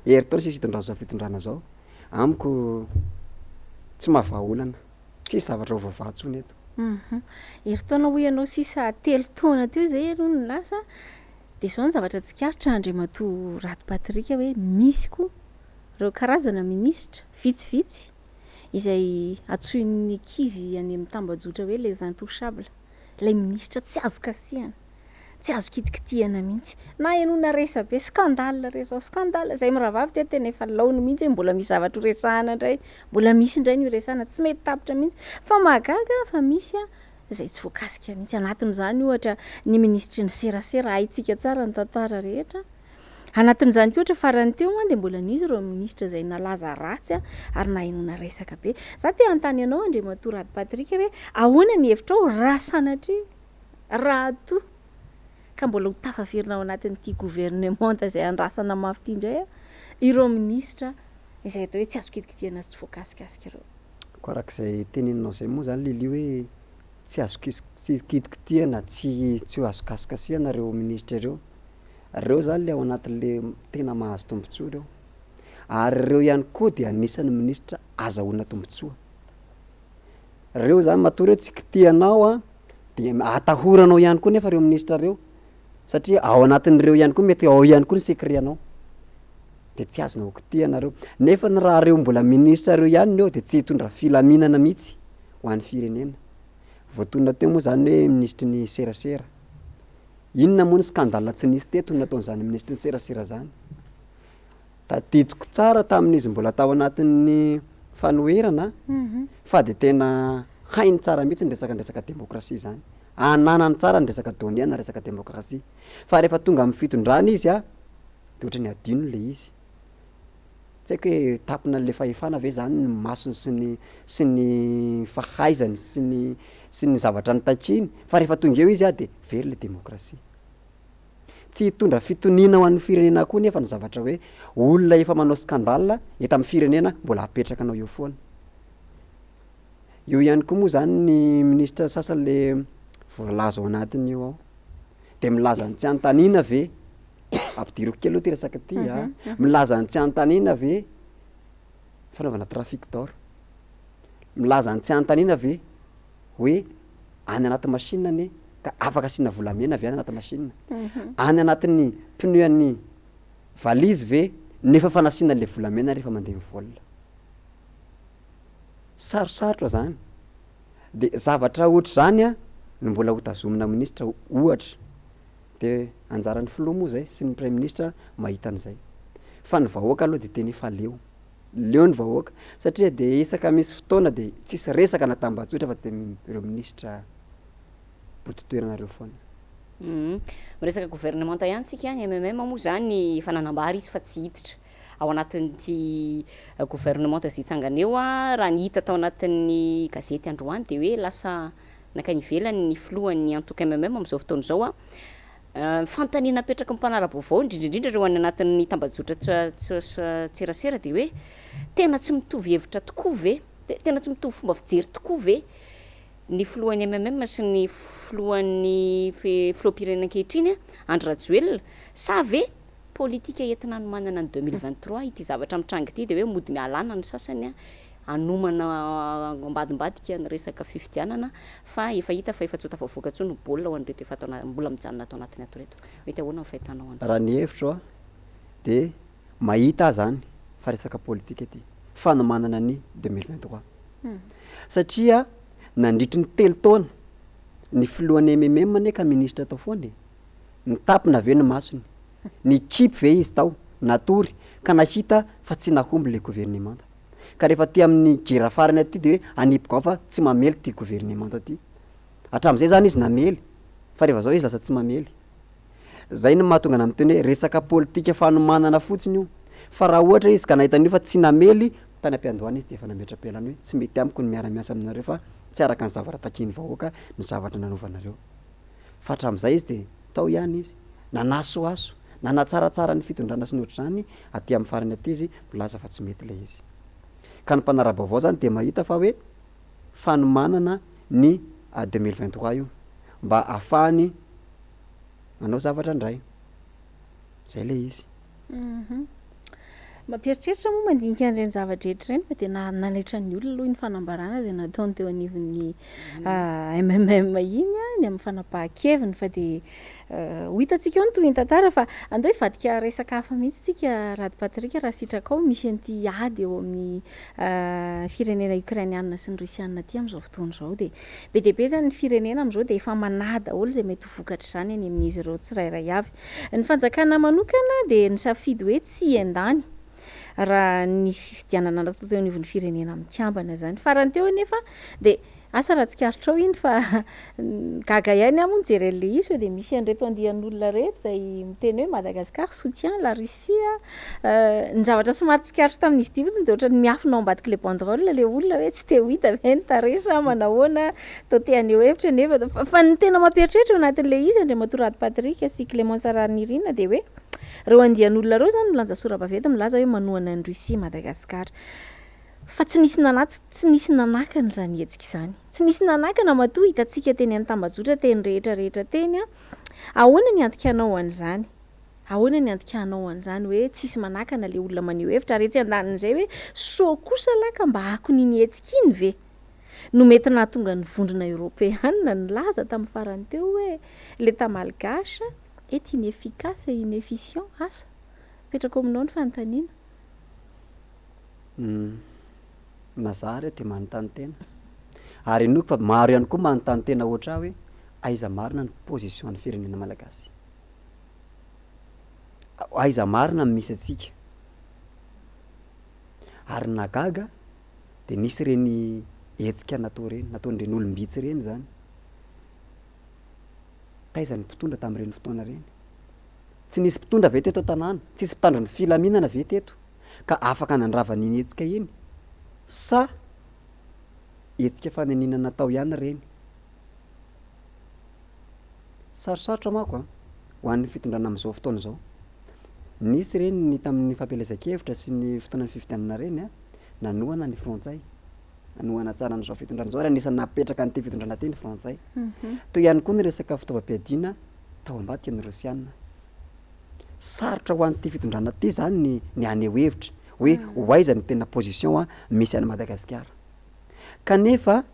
herintaona sisy hitondrana zao fitondrana zao amiko tsy mahavaha olana tsisy zavatra ho vavahatsony eto herintaona ho ianao sisa 3 taona teo zay aloha ny lasa de zao ny zavatra tsikaritra Andriamatoa Rato Patrick hoe misy koa reo karazana ministra vitsivitsy izay atsoin'ny kizy any amin'ny tambajotra hoe les intouchables lay ministra tsy azo kasihana tsy azo kitikitihana mihitsy na ianona resa be scandale resa scandale zay miravavy te tena efa laony mihitsy hoe mbola misy zavatra ho resahana indray mbola misy indray ny ho resahana tsy mety tapitra mihitsy fa mahagaga fa misy zay tsy voakasika mihitsy anatin'izany ohatra ny ministry ny serasera haitsika tsara ny tantara rehetra anatin'izany koa ohatra farany teo de mbola nisy ireo ministra zay nalaza ratsy ary na inona resaka be za te antany ianao Andriamatoa Rato Patrick hoe ahoana ny hevitrao raha sanatria raha to ka mbola ho tafaverina ao anatin'ity gouvernementa zay andrasana mafy ity indray ireo ministra izay atao hoe tsy azo kitikitihana sy tsy voakasikasika ireo ko arak'izay teneninao zay moa zany lili hoe tsy azo kitikitihana tsy ho azo kasikasihana reo ministra ireo reo zany le ao anatin'le tena mahazo tombontsoa reo ary reo ihany koa de anisan'ny ministra azahoana tombontsoa reo zany matoa reo tsy kitihanao de atahoranao ihany koa nefa reo ministra reo satria ao anatin'ireo ihany koa mety ao ihany koa ny secretanao de tsy azonao kitihana reo nefa ny raha reo mbola ministra reo ihany eo de tsy hitondra filaminana mihitsy ho an'ny firenena voatonona teo moa zany hoe ministry ny serasera inona moa ny scandale tsy nisy teto nataon'izany ministry ny serasera zany tadidiko tsara tamin'izy mbola tao anatin'ny fanoherana fa de tena hainy tsara mihitsy nresaka demokrasia zany, ananany tsara ny resaka doniana resaka demokrasia, fa rehefa tonga amin'ny fitondrana izy a de ohatra ny adino le izy, tsy haiko hoe tapina le fahefana ve zany ny masony sy ny fahaizany sy ny zavatra nitakiny, fa rehefa tonga eo izy a de very le demokrasia. Tsy hitondra fitonina ho an'ny firenena koa nefa ny zavatra hoe olona efa manao skandale eto amin'ny firenena mbola apetraka anao eo foana. Eo ihany koa moa zany ny ministra sasany le voalaza ao anatiny io ao de milaza ny tsy antanina ve, ampidiriko kely aloha ty resaka ty a, milaza ny tsy antanina ve fanaovana trafic d'or, milaza ny tsy antanina ve hoe any anaty machine ane ka afaka asiana volamena avy any anaty machine, any anatin'ny pneu-an'ny valizy ve nefa fanasiana le volamena rehefa mandeha mivolina. Sarosarotra zany, de zavatra ohatr' zany a no mbola hotazomina ministra ohatra, de anjaran'ny filoha moa zay sy ny premier ministre mahita an'izay, fa ny vahoaka aloha de tena efa leo ny vahoaka satria de isaka misy fotoana de tsisy resaka natambajotra fa tsy de ireo ministra potitoeranareo foana. Miresaka gouvernementa ihany tsika any MMM moa zany fananambary izy fa tsy hiditra ao anatin'ity gouvernementa zay itsangana eo a, raha ny hita tao anatin'ny gazety androany de hoe lasa nakany ivelany ny filohan'ny antoka MMM am'izao fotoana zao a, fantaniana apetraka mimpanara-baovao indrindrindrindra reo any anatin'ny tambajotra tserasera de hoe tena tsy mitovy hevitra tokoa ve, tena tsy mitovy fomba fijery tokoa ve ny filohan'ny MMM sy ny filohan'ny filoham-pirenena ankehitriny Andry Rajoelina, sa ve politika entina anomanana ny 2023 ity zavatra mitrangy ity de hoe mody mialana ny sasany a, anomana ambadimbadika ny resaka fifidianana fa efa hita fa efa tsy ho tafavoaka intsony ny baolina ho an'ireto efa mbola mijanona atao anatiny ato reto. Mety ahoana ny fahitanao an'izay? Raha ny hevitro a de mahita zany fa resaka politika ity fanomanana ny 2023 satria nandritry ny telo taona ny filohan'ny MMM ane ka ministra tao foana, ny tapina ve ny masony, ny kipy ve izy tao natory ka nahita fa tsy nahomby le gouvernementa, ka rehefa ty amin'ny gera farany aty de hoe anipoko ao fa tsy mamely ty gouvernementa ty, hatramin'izay zany izy namely fa rehefa zao izy lasa tsy mamely. Zay no mahatonga na miteny hoe resaka politika fanomanana fotsiny io, fa raha ohatra izy ka nahita an'io fa tsy namely tany am-piandohana izy de efa nametra-pialany hoe tsy mety amiko ny miara-miasa aminareo fa tsy araka ny zavatra takiny vahoaka ny zavatra nanaovanareo, fa hatramin'izay izy de tao ihany izy nanasoaso nanatsaratsara ny fitondrana sy ny ohatr'izany aty amin'ny farany aty izy milaza fa tsy mety le izy, ka ny mpanara-baovao zany de mahita fa hoe fanomanana ny 2023 io mba ahafahany manao zavatra indray, zay le izy. Mampieritreritra moa mandinika an'ireny zavatra rehetra ireny fa de nanaitra ny olona aloha ny fanambarana de nataony teo anivon'ny MMM iny a ny amin'ny fanapahan-keviny fa de ho hitantsika eo ny toy ny tantara fa andao hivadika resaka hafa mihitsy tsika Rady Patrika raha sitraka ao misy an'ity ady eo amin'ny firenena ukrainiana sy ny rusiana aty am'izao fotoana zao de be de be zany ny firenena am'izao de efa manada daholo zay mety ho vokatra zany any amin'izy ireo tsirairay avy. Ny fanjakana manokana de nisafidy hoe tsy endany raha ny fifidianana natao teo anivon'ny firenena mikambana zany farany teo anefa de asa raha tsikaritra ao iny fa gaga ihany a moa nijery an'le izy hoe de misy an'ireto andian'olona reto zay miteny hoe Madagascar soutient la Russie ny zavatra somary tsikaritra tamin'izy ity fotsiny de ohatran'ny miafina ao ambadiky le banderole le olona hoe tsy te ho hita ve ny taresa manahoana tao te aneo hevitra nefa fa ny tena mampieritreritra eo anatin'le izy Andriamatoa Rady Patrika sy Clémence Ranirina de hoe reo andian'olona reo zany milanja sora-baventy milaza hoe manohana ny Russie Madagascar fa tsy nisy nanakana zany hetsika izany, tsy nisy nanakana matoa hitantsika teny amin'ny tambajotra teny rehetrarehetra teny a, ahoana ny andikanao an'izany, ahoana ny andikanao an'izany hoe tsisy manakana le olona maneho hevitra ary etsy andaniny zay hoe so kosa laka mba akon'iny hetsika iny ve no mety nahatonga ny vondrona européenne nilaza tamin'ny farany teo hoe l'État malgache est inefficace et inefficient asa petraka aminao ny fanontaniana. Nazary de manontany tena ary enoko fa maro ihany koa manontany tena ohatra hoe aiza marina ny position ny firenena malagasy, aiza marina misy atsika ary nagaga de nisy reny etsika natao reny nataon'ireny olombitsy reny zany taizany mpitondra tamin'ireny fotoana reny tsy nisy mpitondra ve teto tanàna tsisy mpitandro ny filaminana ve teto ka afaka nandrava n'iny etsika iny sa etsika fanenina natao ihany reny sarosarotra mako ho an'ny fitondrana amin'izao fotoana zao nisy reny ny tamin'ny fampielezan-kevitra sy ny fotoanan'ny fifidianana reny nanohana ny frantsay nanohana tsara n'izao fitondrana zao ary anisany napetraka n'ity fitondrana ty ny frantsay toy ihany koa ny resaka fitaovam-piadiana tao ambadika ny rosiana sarotra ho an'ity fitondrana ty zany ny aneho hevitra hoe hoaiza ny tena position misy any Madagasikara kanefa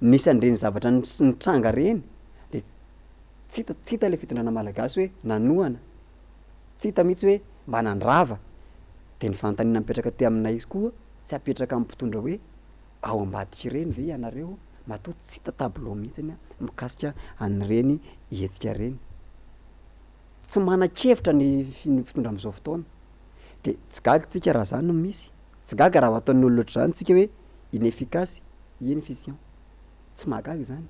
nisy an'ireny zavatra nitranga reny de tsy hita le fitondrana malagasy hoe nanohana tsy hita mihitsy hoe mba nandrava de ny fanontaniana mipetraka ty aminay izy koa sy apetraka amin'ny mpitondra hoe ao ambadika ireny ve ianareo matoa tsy hita tableau mihitsiny mikasika an'ireny hetsika reny tsy manan-kevitra ny fitondra amin'izao fotoana de tsy gaga tsika raha zany no misy tsy gaga raha ataon'ny olona oatra zany tsika hoe inefficace inefficient tsy mahagaga zany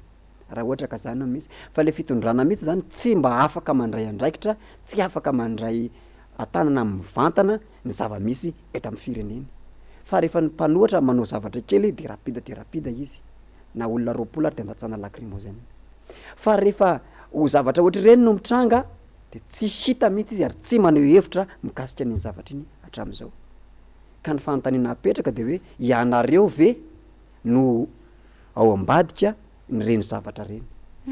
raha ohatra ka zany no misy fa le fitondrana mihitsy zany tsy mba afaka mandray andraikitra tsy afaka mandray atanana mivantana ny zava-misy eto amin'ny firenena fa rehefa ny mpanohatra manao zavatra kely de rapida izy na olona roapolo ary de andatsana lacrymogène fa rehefa ho zavatra ohatra ireny no mitranga de tsy hita mihitsy izy ary tsy maneho hevitra mikasika n'iny zavatra iny hatramin'izao ka ny fanontaniana apetraka de hoe ianareo ve no ao ambadika ny reny zavatra reny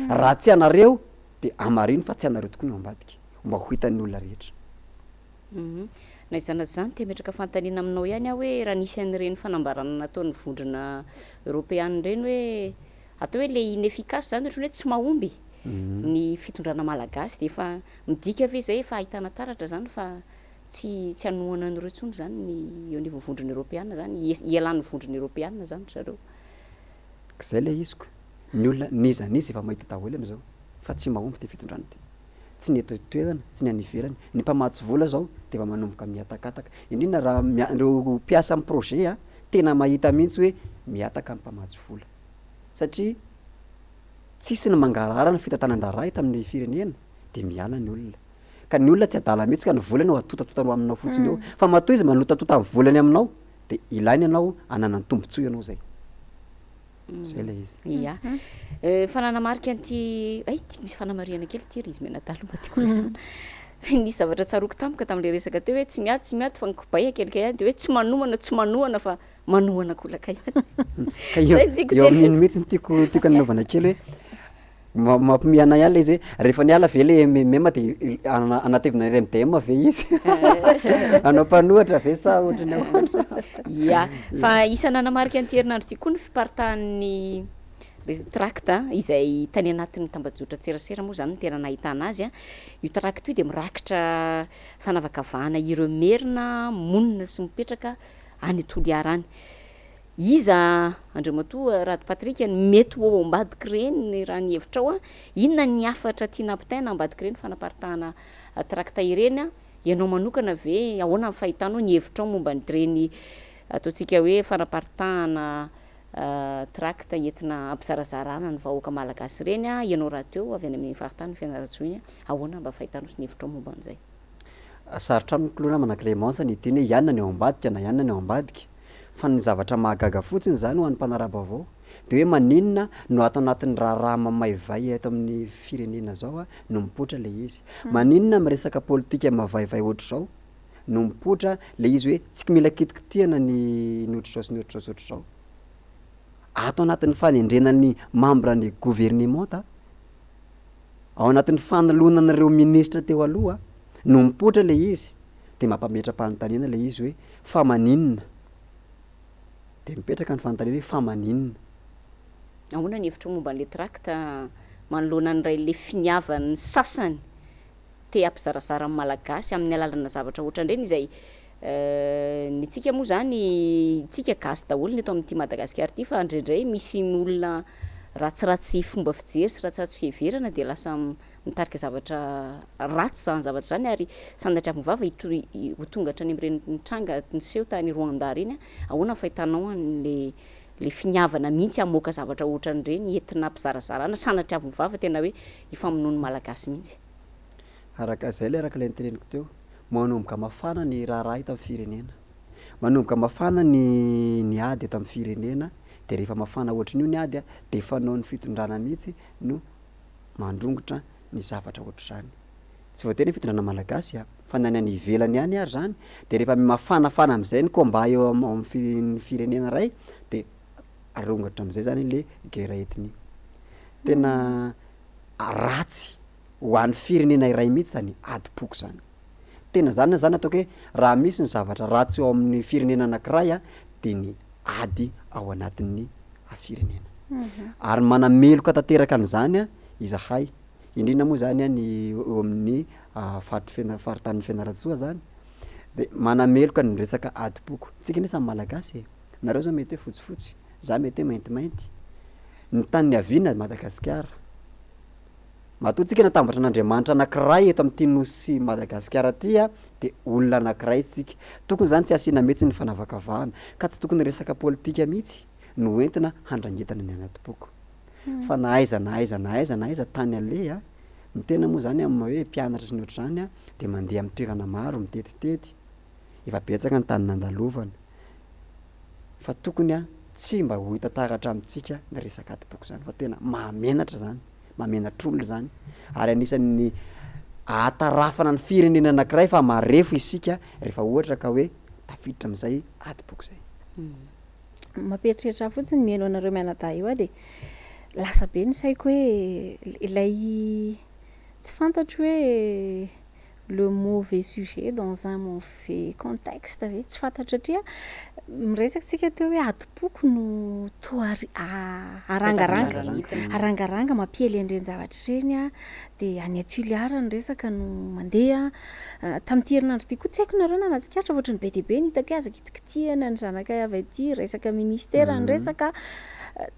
raha tsy anareo de amarino fa tsy anareo tokony ao ambadika mba ho hitan'ny olona rehetra na izanazy zany te metraka fanontaniana aminao ihany aho hoe raha nisy an'ireny fanambarana nataon'ny vondrona europeana reny hoe atao hoe le inefficace zany ohatrany hoe tsy mahomby ny fitondrana malagasy de efa midika ve zay efa ahitana taratra zany fa tsy anohana an'ireo tsony zany ny eo niveau vondrona europeana zany ialan'ny vondrona europeana zany zareo zay le iziko ny olona nizanizy efa mahita daholo am'izao fa tsy mahomby ty fitondrana ty tsy ny eto toerana tsy ny any ivelany ny mpamatsy vola zao de efa manomboka miatakataka indrindra raha reo mpiasa amin'ny projet tena mahita mihitsy hoe miataka amin'ny mpamatsy vola satria tsisy ny mangarara ny fitatanandrara eto amin'ny firenena de miala ny olona ka ny olona tsy adala mihitsy ka ny volany ao atotatotano aminao fotsiny eo fa matoa izy manotatota amin'ny volany aminao de ilainy ianao anana ny tombontsoa ianao zay zay le izy ia fananamarika an'ty ty misy fanamariana kely ty ry izy menadalo mba tiako resana nisy zavatra tsaroko tampoka tam'le resaka teo hoe tsy miady fa nikobay akelika ihany de hoe tsy manohana fa manohana kolaka ihany ka eo amin'iny mihitsy tiako anaovana kely hoe mampimiana ihany le izy hoe rehefa niala ve le mema de anatevina ny RMDM ve izy anao mpanohatra ve sa ohatrany ahoatra ia fa isana namarika an'ty herinandro ty koa ny fiparitahan'ny tracta izay tany anatin'ny tambajotra tserasera moa zany tena nahitana azy io tracte io de mirakitra fanavakavahana ireo merina monina sy mipetraka any Toliara any iza andriamatoa Rado Patrika mety ho ao ambadiky reny raha ny hevitra ao inona ny afatra tiana ampitaina ambadiky reny fanaparitahana tracta ireny ianao manokana ve ahoana ny fahitanao ny hevitra ao momba nyreny ataontsika hoe fanaparitahana tracta entina ampizarazarana ny vahoaka malagasy reny ianao raha teo avy any amin'ny faritany Fianarantsoa ahoana mba fahitanao sy ny hevitra ao momba an'izay sarotra amiko aloha namana Clémence ny teny hoe ianona ny ao ambadika na ianona ny ao ambadika fa ny zavatra mahagaga fotsiny zany ho an'ny mpanaraba avao de hoe maninona no ato anatin'ny raha mamaivay eto amin'ny firenena zao no mipotra le izy maninona miresaka politika mavaivay ohatr' zao no mipotra le izy hoe tsy mila kitikitihana ny ohatr'zao sy ny ohatr'zao sy ohatr'zao ato anatin'ny fanendrenan'ny membre ny gouvernement ao anatin'ny fanolonan'ireo ministra teo aloha no mipotra le izy de mampametra-panontaniana le izy hoe fa maninona de mipetraka ny fanontaniana hoe fa maninona ahoana ny hevitra momba n'le tracta manoloana nyray le finiavan'ny sasany te ampizarazara amin'ny malagasy amin'ny alalana zavatra ohatran'ireny izay ny tsika moa zany tsika gasy daholo ny eto amin'ity Madagasikara ty fa indraindray misy olona ratsiratsy fomba fijery sy ratsiratsy fiheverana de lasa mitarika zavatra ratsy zany zavatra zany ary sandatry amin'ny vava ho tonga hatrany amin'ireny nitranga niseho tany Rwanda reny ahoana ny fahitanao an'le le finiavana mihitsy amoaka zavatra ohatran'ireny entina mpizarazarana sanatry avy mivava tena hoe ifamonoany malagasy mihitsy. Araka zay le araka le niteneniko teo, manomboka mafana ny raharaha eto amin'ny firenena, manomboka mafana ny ady eto amin'ny firenena, de rehefa mafana ohatran'io ny ady de fanao ny fitondrana mihitsy no mandrongotra ny zavatra ohatr'izany. Tsy voatery ny fitondrana malagasy fa na ny any ivelany ihany ary zany, de rehefa mafanafana am'izay ny combat eo amin'ny firenena ray de arongatra am'izay zany le guerre etnie. Tena ratsy ho an'ny firenena iray mihitsy zany adi-poko zany. Tena zany ataoko hoe raha misy ny zavatra ratsy eo amin'ny firenena anankiray de ny ady ao anatin'ny firenena. Ary manameloka tanteraka an'izany izahay, indrindra moa zany ny eo amin'ny faritanin'ny Fianarantsoa zany, de manameloka ny resaka adi-poko. Tsika anie samy malagasy nareo zao mety hoe fotsifotsy, za mety hoe maintimainty. Ny tany niaviana Madagasikara. Matoa tsika natambatra an'Andriamanitra anankiray eto amin'ity nosy Madagasikara ty de olona anankiray tsika. Tokony zany tsy asiana mihitsy ny fanavakavahana, ka tsy tokony resaka politika mihitsy no entina handrangitana ny adi-poko. Fa na aiza tany ale ny tena moa zany amin'ny hoe mpianatra sy ny ohatr'izany de mandeha amin'ny toerana maro mitetitety, efa betsaka ny tany nandalovana, fa tokony tsy mba ho hita taratra amintsika ny resaka adi-poko zany, fa tena mahamenatra zany, mahamenatra olona zany, ary anisan'ny ahatarafana ny firenena anankiray fa marefo isika rehefa ohatra ka hoe tafiditra am'izay adi-poko zay. Mampieritreritra fotsiny mihaino anareo mianadahy io de lasa be ny saiko hoe ilay tsy fantatro hoe le mauvais sujet dans un mauvais contexte ve tsy fantatra satria miresaka tsika teo hoe adi-poko no toa arangaranga mampiely an'ireny zavatra ireny de any Tuiliara ny resaka no mandeha tamin'ity herinandro ty koa tsy haiko nareo nanatsikaritra ohatrany be dia be ny hitako aza kitikitihana ny zanaka avy aty resaka ministera ny resaka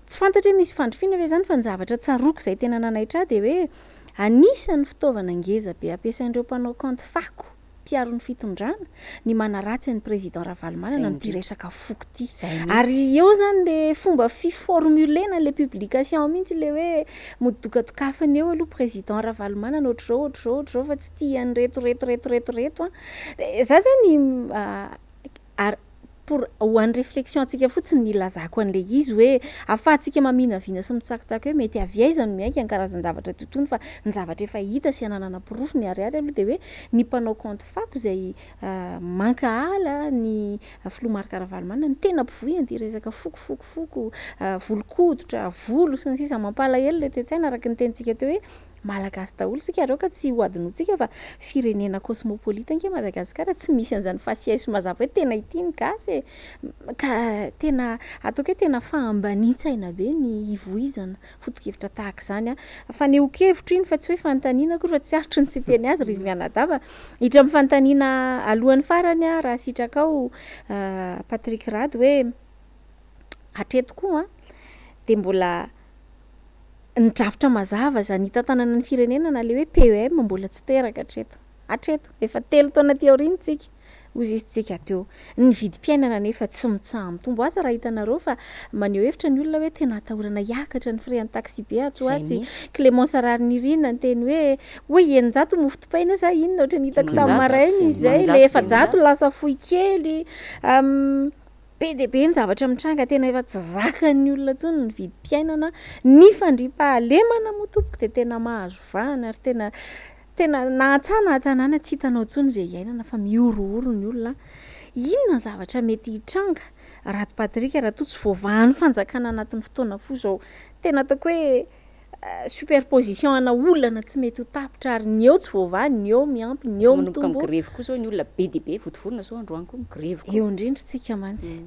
tsy fantatra hoe misy fandrofiana ve zany fa ny zavatra tsaroko zay tena nanaitra de hoe anisan'ny fitaovana ngeza be ampiasain'ireo mpanao compte fako mpiaro ny fitondrana ny manaratsy ny président Ravalomanana amin'ity resaka foko ty. Ary eo zany le fomba fiformulena le publication mihitsy le hoe modokadokafany eo aloha président Ravalomanana ohatr'izao fa tsy tiany reto. Za zany pour ho an'ny réflexion antsika fotsiny ny ilazako an'le izy hoe afahantsika maminavina sy mitsakitsaky hoe mety aviaiza no miainga ny karazany zavatra tontony fa ny zavatra efa hita sy ananana porofo miariary aloha de hoe ny mpanao compte fako izay manka ala ny filomarika Ravalomanana ny tena mpivoy an'ity resaka foko volokoditra volo sy ny sisa mampalahelo le tetsaina araka ny tenitsika teo hoe malagasy daholo sika areo ka tsy ho adinotsika fa firenena cosmopolite anke Madagasikara tsy misy an'izany fasiaiso mazava hoe tena itiny gasy ka tena ataoko hoe tena fahambanian-tsaina be ny ivoizana foto-kevitra tahaka izany fa nehokevitro iny fa tsy hoe fanontaniana koa fa tsy arotry ny tsy teny azy ry izy mianadava hitra amin'ny fanontaniana alohan'ny farany raha sitraka ao Patrick Rady hoe hatreto koa de mbola nidrafitra mazava zany hitantanana ny firenena na le hoe PEM mbola tsy teraka hatreto efa 3 taona ty aoriantsika ozisytsika teo ny vidim-piainana nefa tsy mitsambo asa raha hitanareo fa maneho hevitra ny olona hoe tena atahorana hiakatra ny frean'ny taxi be atsoatsy Clémence Rarnirina ny teny hoe eninjato mofo dipaina sa inona ohatrany hitako tamin'ny marainy izay le efajato lasa fohy kely be dia be ny zavatra mitranga tena efa tsy zakan'ny olona tsony ny vidim-piainana ny fandriam-pahalemana moa tompoko dia tena mahazo vahana ary tena nahatsana tanàna tsy hitanao tsony izay iainana fa miorooro ny olona inona zavatra mety hitranga Raty Patrick raha toa tsy voavahan'ny fanjakana anatin'ny fotoana fo zao tena ataoko hoe superposition ana olana tsy mety ho tapitra ary ny eo tsy voavahany ny eo miampy ny eo mitombo grève koa zao ny olona be dia be votovorona zao androany koa grève koa eo indrindritsika mantsy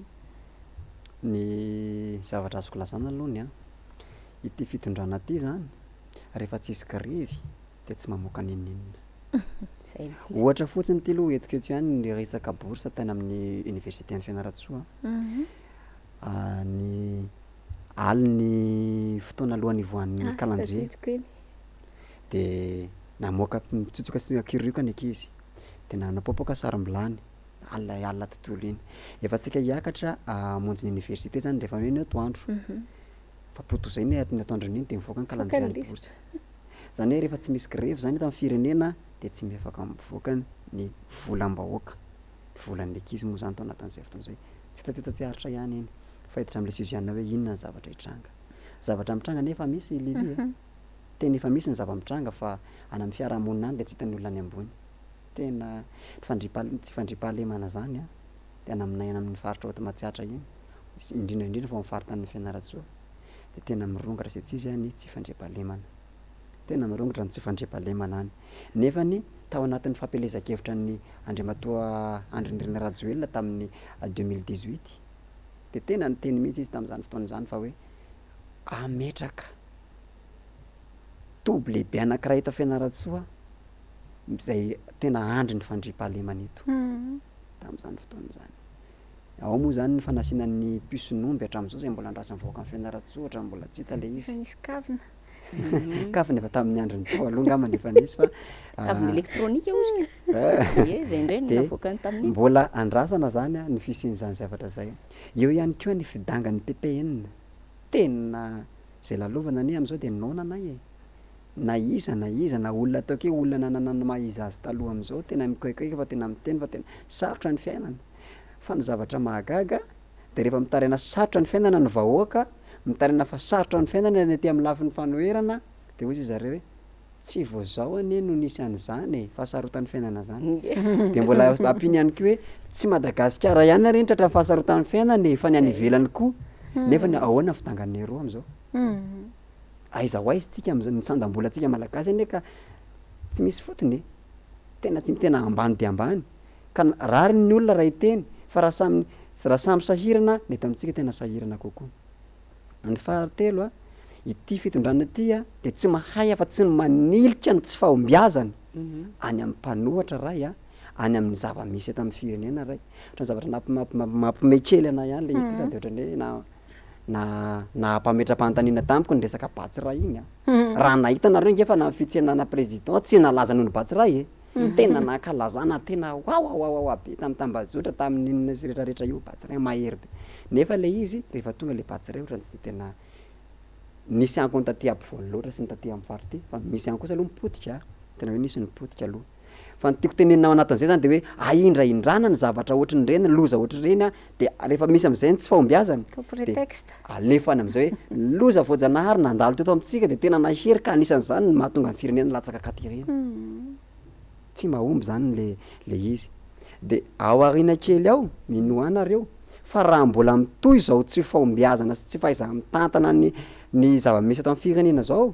ny zavatra azoko lazana alohany ity fitondrana ty zany rehefa tsisy grève de tsy mamoaka ninninina ohatra fotsiny ty aloha etiketo ihany ny resaka bourse tany amin'ny université ny Fianarantsoa ny aliny fotoana alohan'ny ivoan'ny calendrier de namoaka mitsotsoka sy kirioka ny ankizy de napopoka sarim-bilany alina tontolo iny efa tsika hiakatra monjy ny université zany rehefa hoe ny atoandro fa poto zay ny atoandro iny de mivoaka ny calendrier bourse zany hoe rehefa tsy misy grève zany eto amin'ny firenena de tsy miafaka mivoaka ny volam-bahoaka volan'ny ankizy moa zany tao anatin'izay fotoana zay tsy haritra ihany iny fa hiditra amin'le susiana hoe inona ny zavatra hitranga zavatra mitranga nefa misy lili tena efa misy ny zava-mitranga fa any amin'ny fiarahamonina any de tsy hitan'ny olona any ambony tena tsy fandripahalemana zany a de any amin'ny faritra oto Matsiatra iny indrindra fa mifaritany Fianaratsoa de tena mirongatra sy izy any tsy fandripahalemana tena mirongatra ny tsy fandripahalemana any nefany tao anatin'ny fampelezakevitra ny Andriamatoa Andrinirina Rajoelina tamin'ny 2018 de tena nyteny mihitsy izy tamin'izany fotoana izany fa hoe ametraka toby lehibe anankiray eto Fianaratsoa izay tena andry ny fandripahalemana eto tamin'izany fotoana izany ao moa zany ny fanasinan'ny pusinomby hatramin'izao zay mbola andrasany vahoaka amin'ny Fianaratsoa ohatra mbola tsy hita le izy nisy kavina kafina efa tamin'ny androny tao aloha ngamba nefa nisy fa kavina elektrônika ozy zay indray ny navoakany tamin'iny mbola andrasana zany a ny fisian'izany zavatra zay eo ihany koa ny fidangan'ny TPN tena zay lalovana ani am'izao de nonana na iza na olona atao ke olona nanana mahizy azy taloha am'izao tena mikoikoika fa tena miteny fa tena sarotra ny fiainana fa ny zavatra mahagaga de rehefa mitaraina sarotra ny fiainana ny vahoaka mitaraina fa sarotra ny fiainana ny aty amin'ny lafin'ny fanoherana de hoy izy zareo hoe tsy voazao anie no nisy an'izany fa sarotan'ny fiainana zany de mbola ampiny ihany koa hoe tsy Madagasikara ihany ary tratra fahasarotan'ny fiainana fa ny any ivelany koa nefa ny ahoana fidangan'ny roa am'izao aiza ho aiza tsika am'izany sandam-bolantsika malagasy ane ka tsy misy fotony tena tsy tena ambany de ambany ka rary ny olona raha iteny fa raha samy sahirana ny eto amintsika tena sahirana kokoa ny fahatelo a ity fitondrana ity a de tsy mahay afa tsy manilitra ny tsy fahombiazana any amin'ny mpanohatra ray a any amin'ny zava-misy eto amin'ny firenena ray ohatran'ny zavatra mampimekely ana ihany le izy ty sady ohatran'ny hoe na hampametra-panontaniana tamiko ny resaka Batsiray iny a raha nahita nareo nge fa na fitsenana président tsy nalaza noho ny Batsiray tena nakalazana tena wawawawa be tamin'ny Tambazotra tamin'inona sy rehetrarehetra io Batsiray mahery be nefa le izy rehefa tonga le Batsiray ohatrany tsy de tena nisy anko ny taty ampovoany loatra sy ny taty amin'ny fary ty fa misy any kosa aloha mipotika tena hoe nisy nipotika aloha fa ny tiako tenenina ao anatin'izay zany de hoe aindraindrana ny zavatra ohatriny reny loza ohatry reny a de rehefa misy am'izay ny tsy fahombiazana prétexte alefany am'izay hoe loza voajanahary nandalo teto amintsika de tena nahery ka anisan'izany ny mahatonga ny firenena latsaka katy reny tsy mahomby zany le izy de ao aoriana kely ao mino anareo fa raha mbola mitoy zao tsy fahombiazana sy tsy fahaizana mitantana ny zava-misy ato amin'ny firenena zao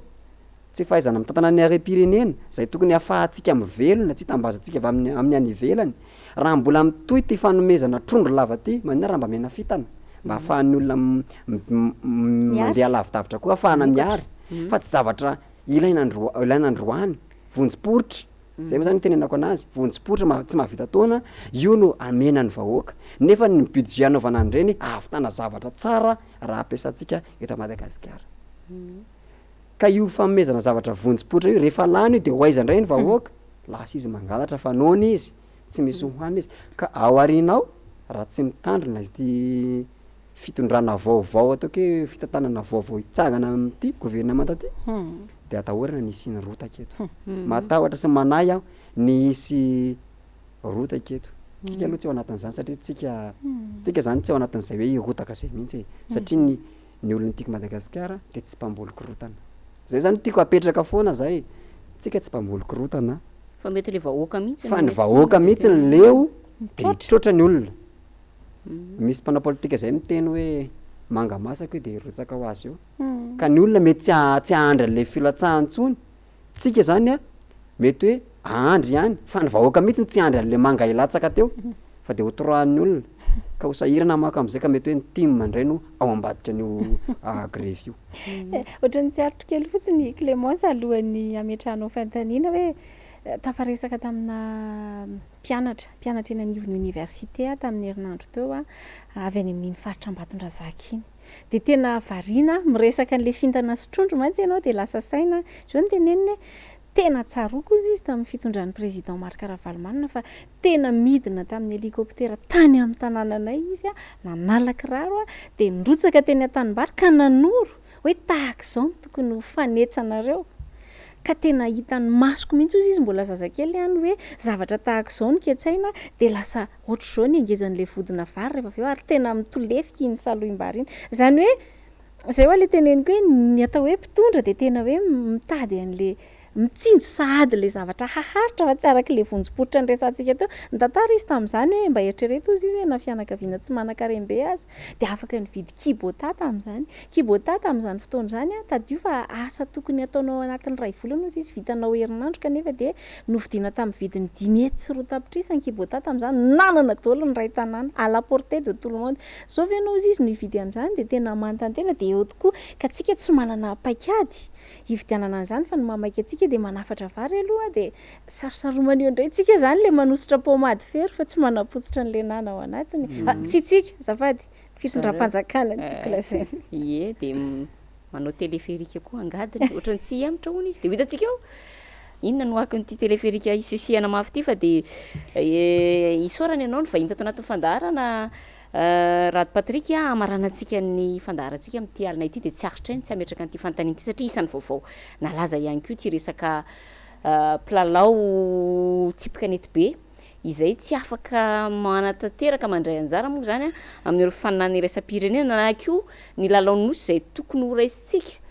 tsy fahaizana mitantana ny harem-pirenena zay tokony ahafahantsika mivelona tsy hitambazatsika avy amin'ny any ivelany raha mbola mitoy ty fanomezana trondro lava ty manina raha mba mena fitana mba ahafahan'ny olona mandeha lavidavitra koa ahafahana miary fa tsy zavatra ilain'androany vonjim-poritra zay moa zany tenenako anazy vonjim-poritra tsy mahavita taona io no amena ny vahoaka nefa ny budget anaovana an'ireny ahavitana zavatra tsara raha ampiasantsika eto Madagasikara ka io famezana zavatra vonjim-poritra io rehefa lany io de ho aiza indray ny vahoaka lasa izy mangalatra fa noana izy tsy misy hoanina izy ka ao arinao raha tsy mitandrina izy ty fitondrana vaovao atao ke fitantanana vaovao hitsangana amin'ity gouvernement ty de atahorana nisy ny rotaka eto matahotra sy manay aho nisy rotaka eto tsika aloha tsy ao anatin'izany satria tsika zany tsy ao anatin'izay hoe rotaka zay mihitsy satria ny olona tiako Madagasikara de tsy mpamboly-korotana zay zany tiako apetraka foana zay tsika tsy mpamboly-korotana fa mety le vahoaka mihitsy fa ny vahoaka mihitsy ny leo de hitrotra ny olona misy mpanao politika zay miteny hoe manga masaka io de rotsaka ho azy io ka ny olona mety tsy ahandry an'le filatsahan-tsony tsika zany a mety hoe ahandry ihany fa ny vahoaka mihitsy tsy ahandry an'le manga ilatsaka teo fa de hotrohan'ny olona ka ho sahirana maka am'izay ka mety hoe ny tim mandray no ao ambadika an'io grefy io ohatran'ny tsy arotro kely fotsiny Clémence alohan'ny ametrahanao fanontaniana hoe tafaresaka tamina mpianatra eny anivon'ny université tamin'ny herinandro teo avy any amin'iny faritra Ambatondrazaka iny de tena variana miresaka an'le fintana sy trondro mantsy ianao de lasa saina zao ny teneniny tena tsaroko izy tamin'ny fitondran'ny président Marc Ravalomanana fa tena midina tamin'ny hélicoptère tany amin'ny tanànanay izy nanala kiraro dia nirotsaka teny an-tanimbary ka nanoro hoe tahaka izao no tokony ho fanetsanareo. Ka tena hitany masoko mihitsy izy mbola zazakely ihany hoe zavatra tahaka izao no ketsaina dia lasa ohatr'izao ny angezan'ilay vodina vary rehefa avy eo ary tena mitolefika iny salohim-bary iny. Izany hoe izay hoe ilay teneniko hoe ny atao hoe mpitondra dia tena hoe mitady an'ilay mitsinjo sahady ilay zavatra haharitra fa tsy araka ilay vonjim-pototra ny resantsika teo. Ny tantara izy tamin'izany hoe mba eritrereto izy hoe na fianakaviana tsy manan-karembe azy dia afaka nividy kibota tamin'izany. Kibota tamin'izany fotoana izany tadio fa asa tokony ataonao anatin'ny ray volana izy vitanao herinandro kanefa dia novidiana tamin'ny vidiny 10 hetsy sy 4 tapitrisa ny kibota tamin'izany nanana daholo ny ray tanàna à la portée de tout le monde. Sauf ianao izy nividy an'izany dia tena manontany dia eo tokoa ka tsika tsy manana paikady hividianana an'izany fa ny mamaika antsika dia manafatra vary aloha dia sarosaromana eo indray tsika izany ilay manositra pomady fery fa tsy manapotsitra an'ilay nana ao anatiny. Tsy tsika zafady fitondram-panjakana tiako lazay. Ie dia manao téléphérique koa angadiny ohatrany tsy hiamotra hono izy dia hitantsika eo inona no akon'ity téléphérique isisiana mafy ity fa dia isaorany ianao no vahiny tato anatin'ny fandaharana Rado Patrick amaranantsika ny fandaharantsika amin'ity alina ity dia tsy aritrainy tsy ametraka an'ity fanontaniana ity satria isan'ny vaovao nalaza ihany koa ity resaka mpilalao tsipika nety be izay tsy afaka manatanteraka mandray anjara moa zany amin'ny faninany resam-pirenena na koa ny lalao nosy izay tokony ho raisintsika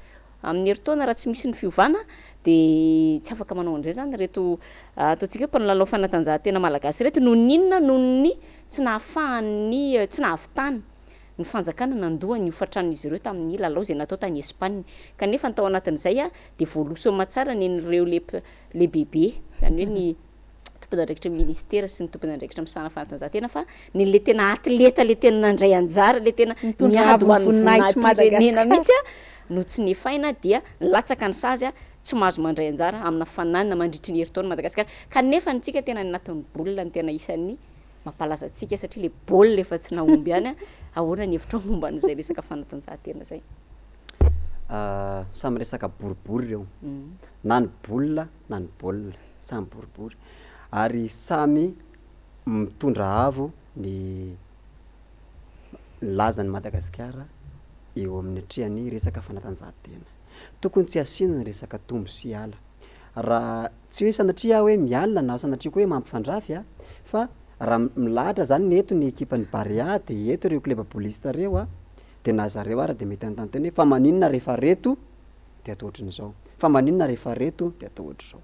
amin'ny heritaona raha tsy misy ny fiovana dia tsy afaka manao an'izay zany reto ataontsika hoe mpanlalao fanatanjahantena malagasy reto noho ninona noho ny tsy nahafahany tsy nahavitany ny fanjakana nandohany hofatran'izy ireo tamin'ny lalao izay natao tany Espagne kanefa ny tao anatin'izay dia voaloso aman-tsara nen'ireo le bebe izany hoe ny tompon'andraikitra ministera sy ny tompon'andraikitra misana fanatanjahantena fa nyle tena atleta le tena nandray anjara le tena miady ho an'ny voninahitry mihitsy no tsy nefaina dia latsaka ny sazy tsy mahazo mandray anjara amina fananina mandritry ny heritaona Madagasikara kanefa ntsika tena ny anatin'ny baolina ny tena isan'ny mampalaza antsika satria le baolina efa tsy nahomby ihany ahoana ny hevitra momba n'izay resaka fanatanjahantena zay. Samy resaka boribory ireo na ny baolina na ny baolina samy boribory ary samy mitondra avo ny lazan'ny Madagasikara eo amin'ny atrian'ny resaka fanatanjahantena. Tokony tsy asiana ny resaka tombo sy ala raha tsy hoe sanatria hoe mialina na sanatria koa hoe mampifandrafy fa raha milahatra zany ny eto ny ekipan'ny Barea dia eto ireo kleba bolista reo dia na zareo ara dia mety anontany hoe fa maninona rehefa reto dia atao ohatran'izao fa maninona rehefa reto dia atao ohatr'izao.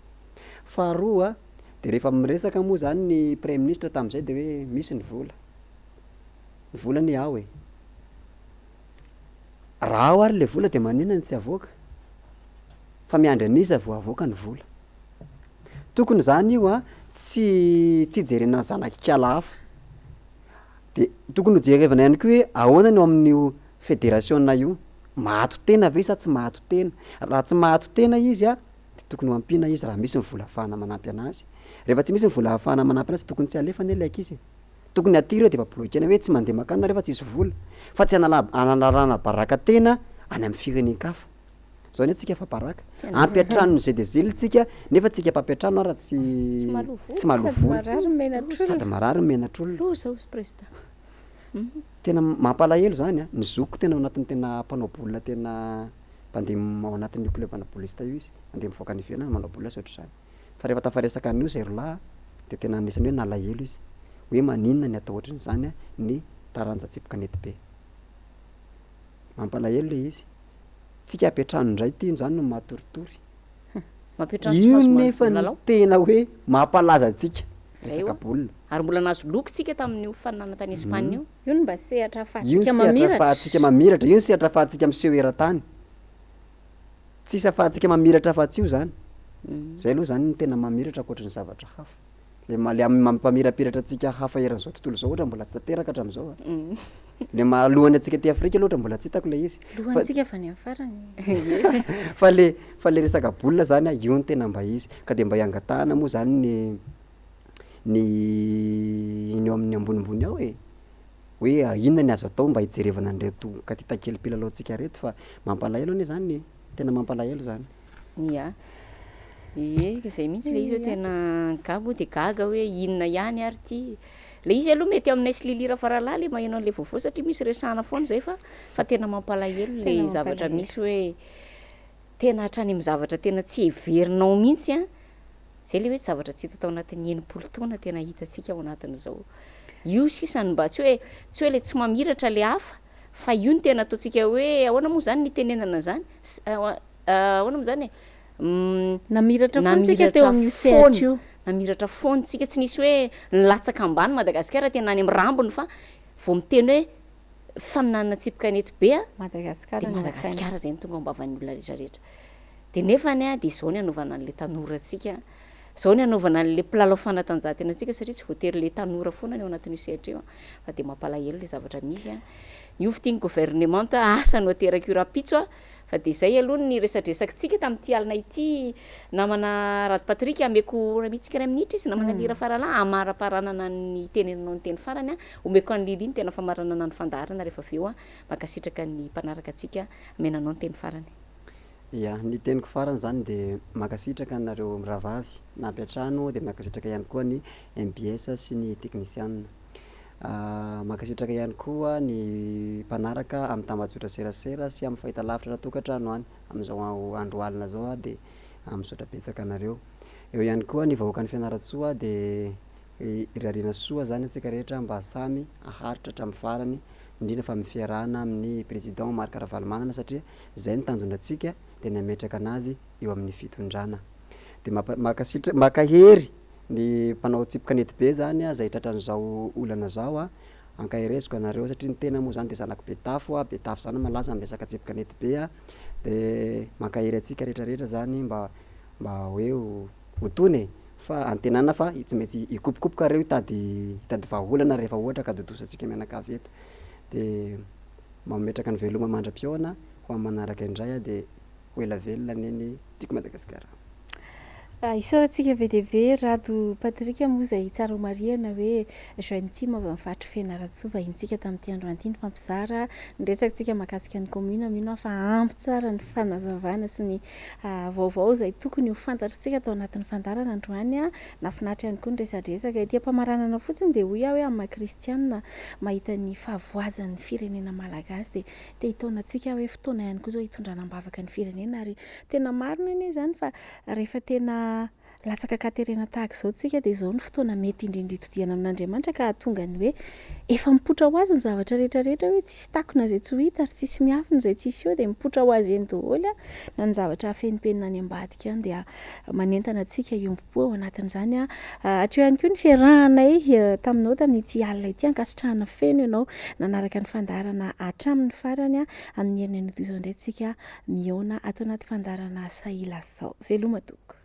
Faharoa dia rehefa miresaka moa zany ny premier ministre tamin'izay dia hoe misy ny vola ny ao raha ao ary le vola dia maninona ny tsy avoaka fa miandry anisa vao avoaka ny vola. Tokony zany io tsy jerena zanak'ikala hafa dia tokony ho jerevana ihany koa hoe ahoana no amin'io fédération io mahato tena ve sa tsy mahato tena. Raha tsy mahato tena izy dia tokony ho ampiana izy raha misy ny vola ahafahana manampy anazy. Rehefa tsy misy ny vola ahafahana manampy anazy tokony tsy alefany ilaika izy tokony aty reo dia efa bloquena hoe tsy mandeha makana rehefa tsy isy vola fa tsy analarana baraka tena any amin'ny firenenkafa zao ny atsika fa baraka ampiatrano zay dia zelitsika nefa tsika mpampiatrano ara tsy malovola sady marary menatr'olona zao président tena mampalahelo zany ny zoko tena ao anatin'ny tena mpanao bolina tena mpandeha ao anatin'ny klebana bolista io izy mandeha mivoaka ny ivelany manao bolina sy ohatr'izany fa rehefa tafaresaka an'io zay rolahy dia tena anisany hoe nalahelo izy hoe maninona ny atao ohatran'izany ny taranja tsipika nety be mampalahelo le izy tsika ampiatrano indray ity zany no mahatoritory io nefa ny tena hoe mampalaza antsika resaka baolina ary mbola nazo loky tsika tamin'io fanana tany Espagne io no mba sehatra ahafahantsika mamiratra io ny sehatra ahafahantsika miseho era-tany tsisy ahafahantsika mamiratra afa-tsy io zany zay aloha zany ny tena mamiratra akoatra ny zavatra hafa le mampipamirapiratra atsika hafa eran'izao tontolo zao ohatra mbola tsy tanteraka hatramin'izao le mahalohany atsika ty Afrika aloha ohatra mbola tsy hitako le izy lohantsika fa ny farany fa le resaka baolina zany io ny tena mba izy ka dia mba hiangatahana moa zany ny eo amin'ny ambonimbony ao hoe inona ny azo atao mba hijerevana an'ireto katita kely mpilalao antsika reto fa mampalahelo anie zany tena mampalahelo zany. Ya Zay mihitsy le izy hoe tena gabo de gaga hoe inona ihany ary ty. Le izy aloha mety aminay sy lilira faralahy le magnano an'le vaovao satria misy resahana foana zay fa tena mampalahelo le zavatra misy hoe tena hatrany amin'ny zavatra tena tsy heverinao mihitsy a. Zay le hoe zavatra tsy hita tao anatin'ny 9 taona tena hitantsika ao anatin'izao. Io sisany mba tsy hoe le tsy mamiratra le hafa, fa io ny tena ataontsika hoe ahoana moa zany ny tenenana zany? Ahoana moa zany namiratra foana tsika teo amin'ny sehatra io. Namiratra foana tsika tsy nisy hoe nilatsaka ambany Madagasikara tena any amin'ny rambony fa vao miteny hoe faninanana tsipikanety be a Madagasikara de Madagasikara zay ny tonga ambavan'ny olona rehetrarehetra. De nefany a de zao ny anaovana an'le tanorantsika, zao ny anaovana an'le mpilalao fanatanjahan-tenantsika satria tsy voatery le tanora foana ny ao anatin'io sehatra io fa de mampalahelo le zavatra misy a. Io fitia ny gouvernement asa no ateraka io rapitso a, fa de zay aloha ny resadresakitsika tamin'ity alina ity namana Rady Patrick ameko ramitsika ray minitra izy namana lira faralahy amara-paranana ny tenenanao ny teny farany a, omeko an'ny liliny tena famaranana ny fandaharana rehefa avy eo a makasitraka ny mpanaraka antsika amenanao ny teny farany. Ya, ny teniko farany zany de makasitraka anareo mirahavavy na ampiatrano de makasitraka ihany koa ny MBS sy ny technicienne. Makasitraka ihany koa ny mpanaraka amin'ny tambazotra serasera sy amin'ny fahitalavitra tokantrano any amin'izao andro alina zao a de misaotra betsaka anareo. Eo ihany koa ny vahoaka ny Fianaratsoa de irariana soa zany antsika rehetra mba samy aharitra hatramin'ny farany, indrindra fa amin'ny fiarahana amin'ny président Marc Ravalomanana satria zay ny tanjonantsika de nametraka anazy eo amin'ny fitondrana. De makahery ny mpanao tsipikanety be zany a zay tratran'izao olana zao a, ankahiriziko anareo satria ny tena moa zany de zanako Betafo a, Betafo zany malaza amin'ny resaka tsipikanety be a, de mankahery antsika rehetrarehetra zany mba hoe ho tony fa antenana fa tsy maintsy hikopikopoka reo hitady vahaolana rehefa ohatra ka dodosantsika mianakavy eto. De mametraka ny veloma mandram-piaona ho amin'ny manaraka indray a de ho ela velona neny tiako Madagasikara. Isaorantsika be dia be Rado Patrick moa izay tsara ho marihana hoe Jointime avy amin'ny faritry Fianaratsoa vahintsika tamin'ity andro an'ity ny fampizara ny resakantsika mahakasika ny commune mino fa ampy tsara ny fanazavana sy ny vaovao izay tokony ho fantatritsika tao anatin'ny fandarana androany a. Nafinaritra ihany koa ny resadresaka etỳ ampamaranana fotsiny dia hoy hoe amin'ny maha-kristianina mahita ny fahavoazan'ny firenena malagasy dia te hitaonantsika hoe fotoana ihany koa zao hitondranam-bavaka ny firenena ary tena marina anie zany fa rehefa tena latsaka katerena tahaka izao tsika dia izao ny fotoana mety indrindra hitodiana amin'Andriamanitra ka tonga ny hoe efa mipoitra ho azy ny zavatra rehetrarehetra hoe tsisy takona izay tsy ho hita ary tsisy miafina izay tsisy eo dia mipoitra ho azy eny daholo na ny zavatra fenipenina any ambadika any dia manentana antsika iompo-po ao anatin'izany a. Hatreo ihany koa ny fiarahanay taminao tamin'ity alina ity ankasitrahana feno ianao nanaraka ny fandarana hatramin'ny farany a. Amin'ny herin'ny an'ito izao indray tsika mihaona ato anaty fandarana Saila zao. Veloma toko.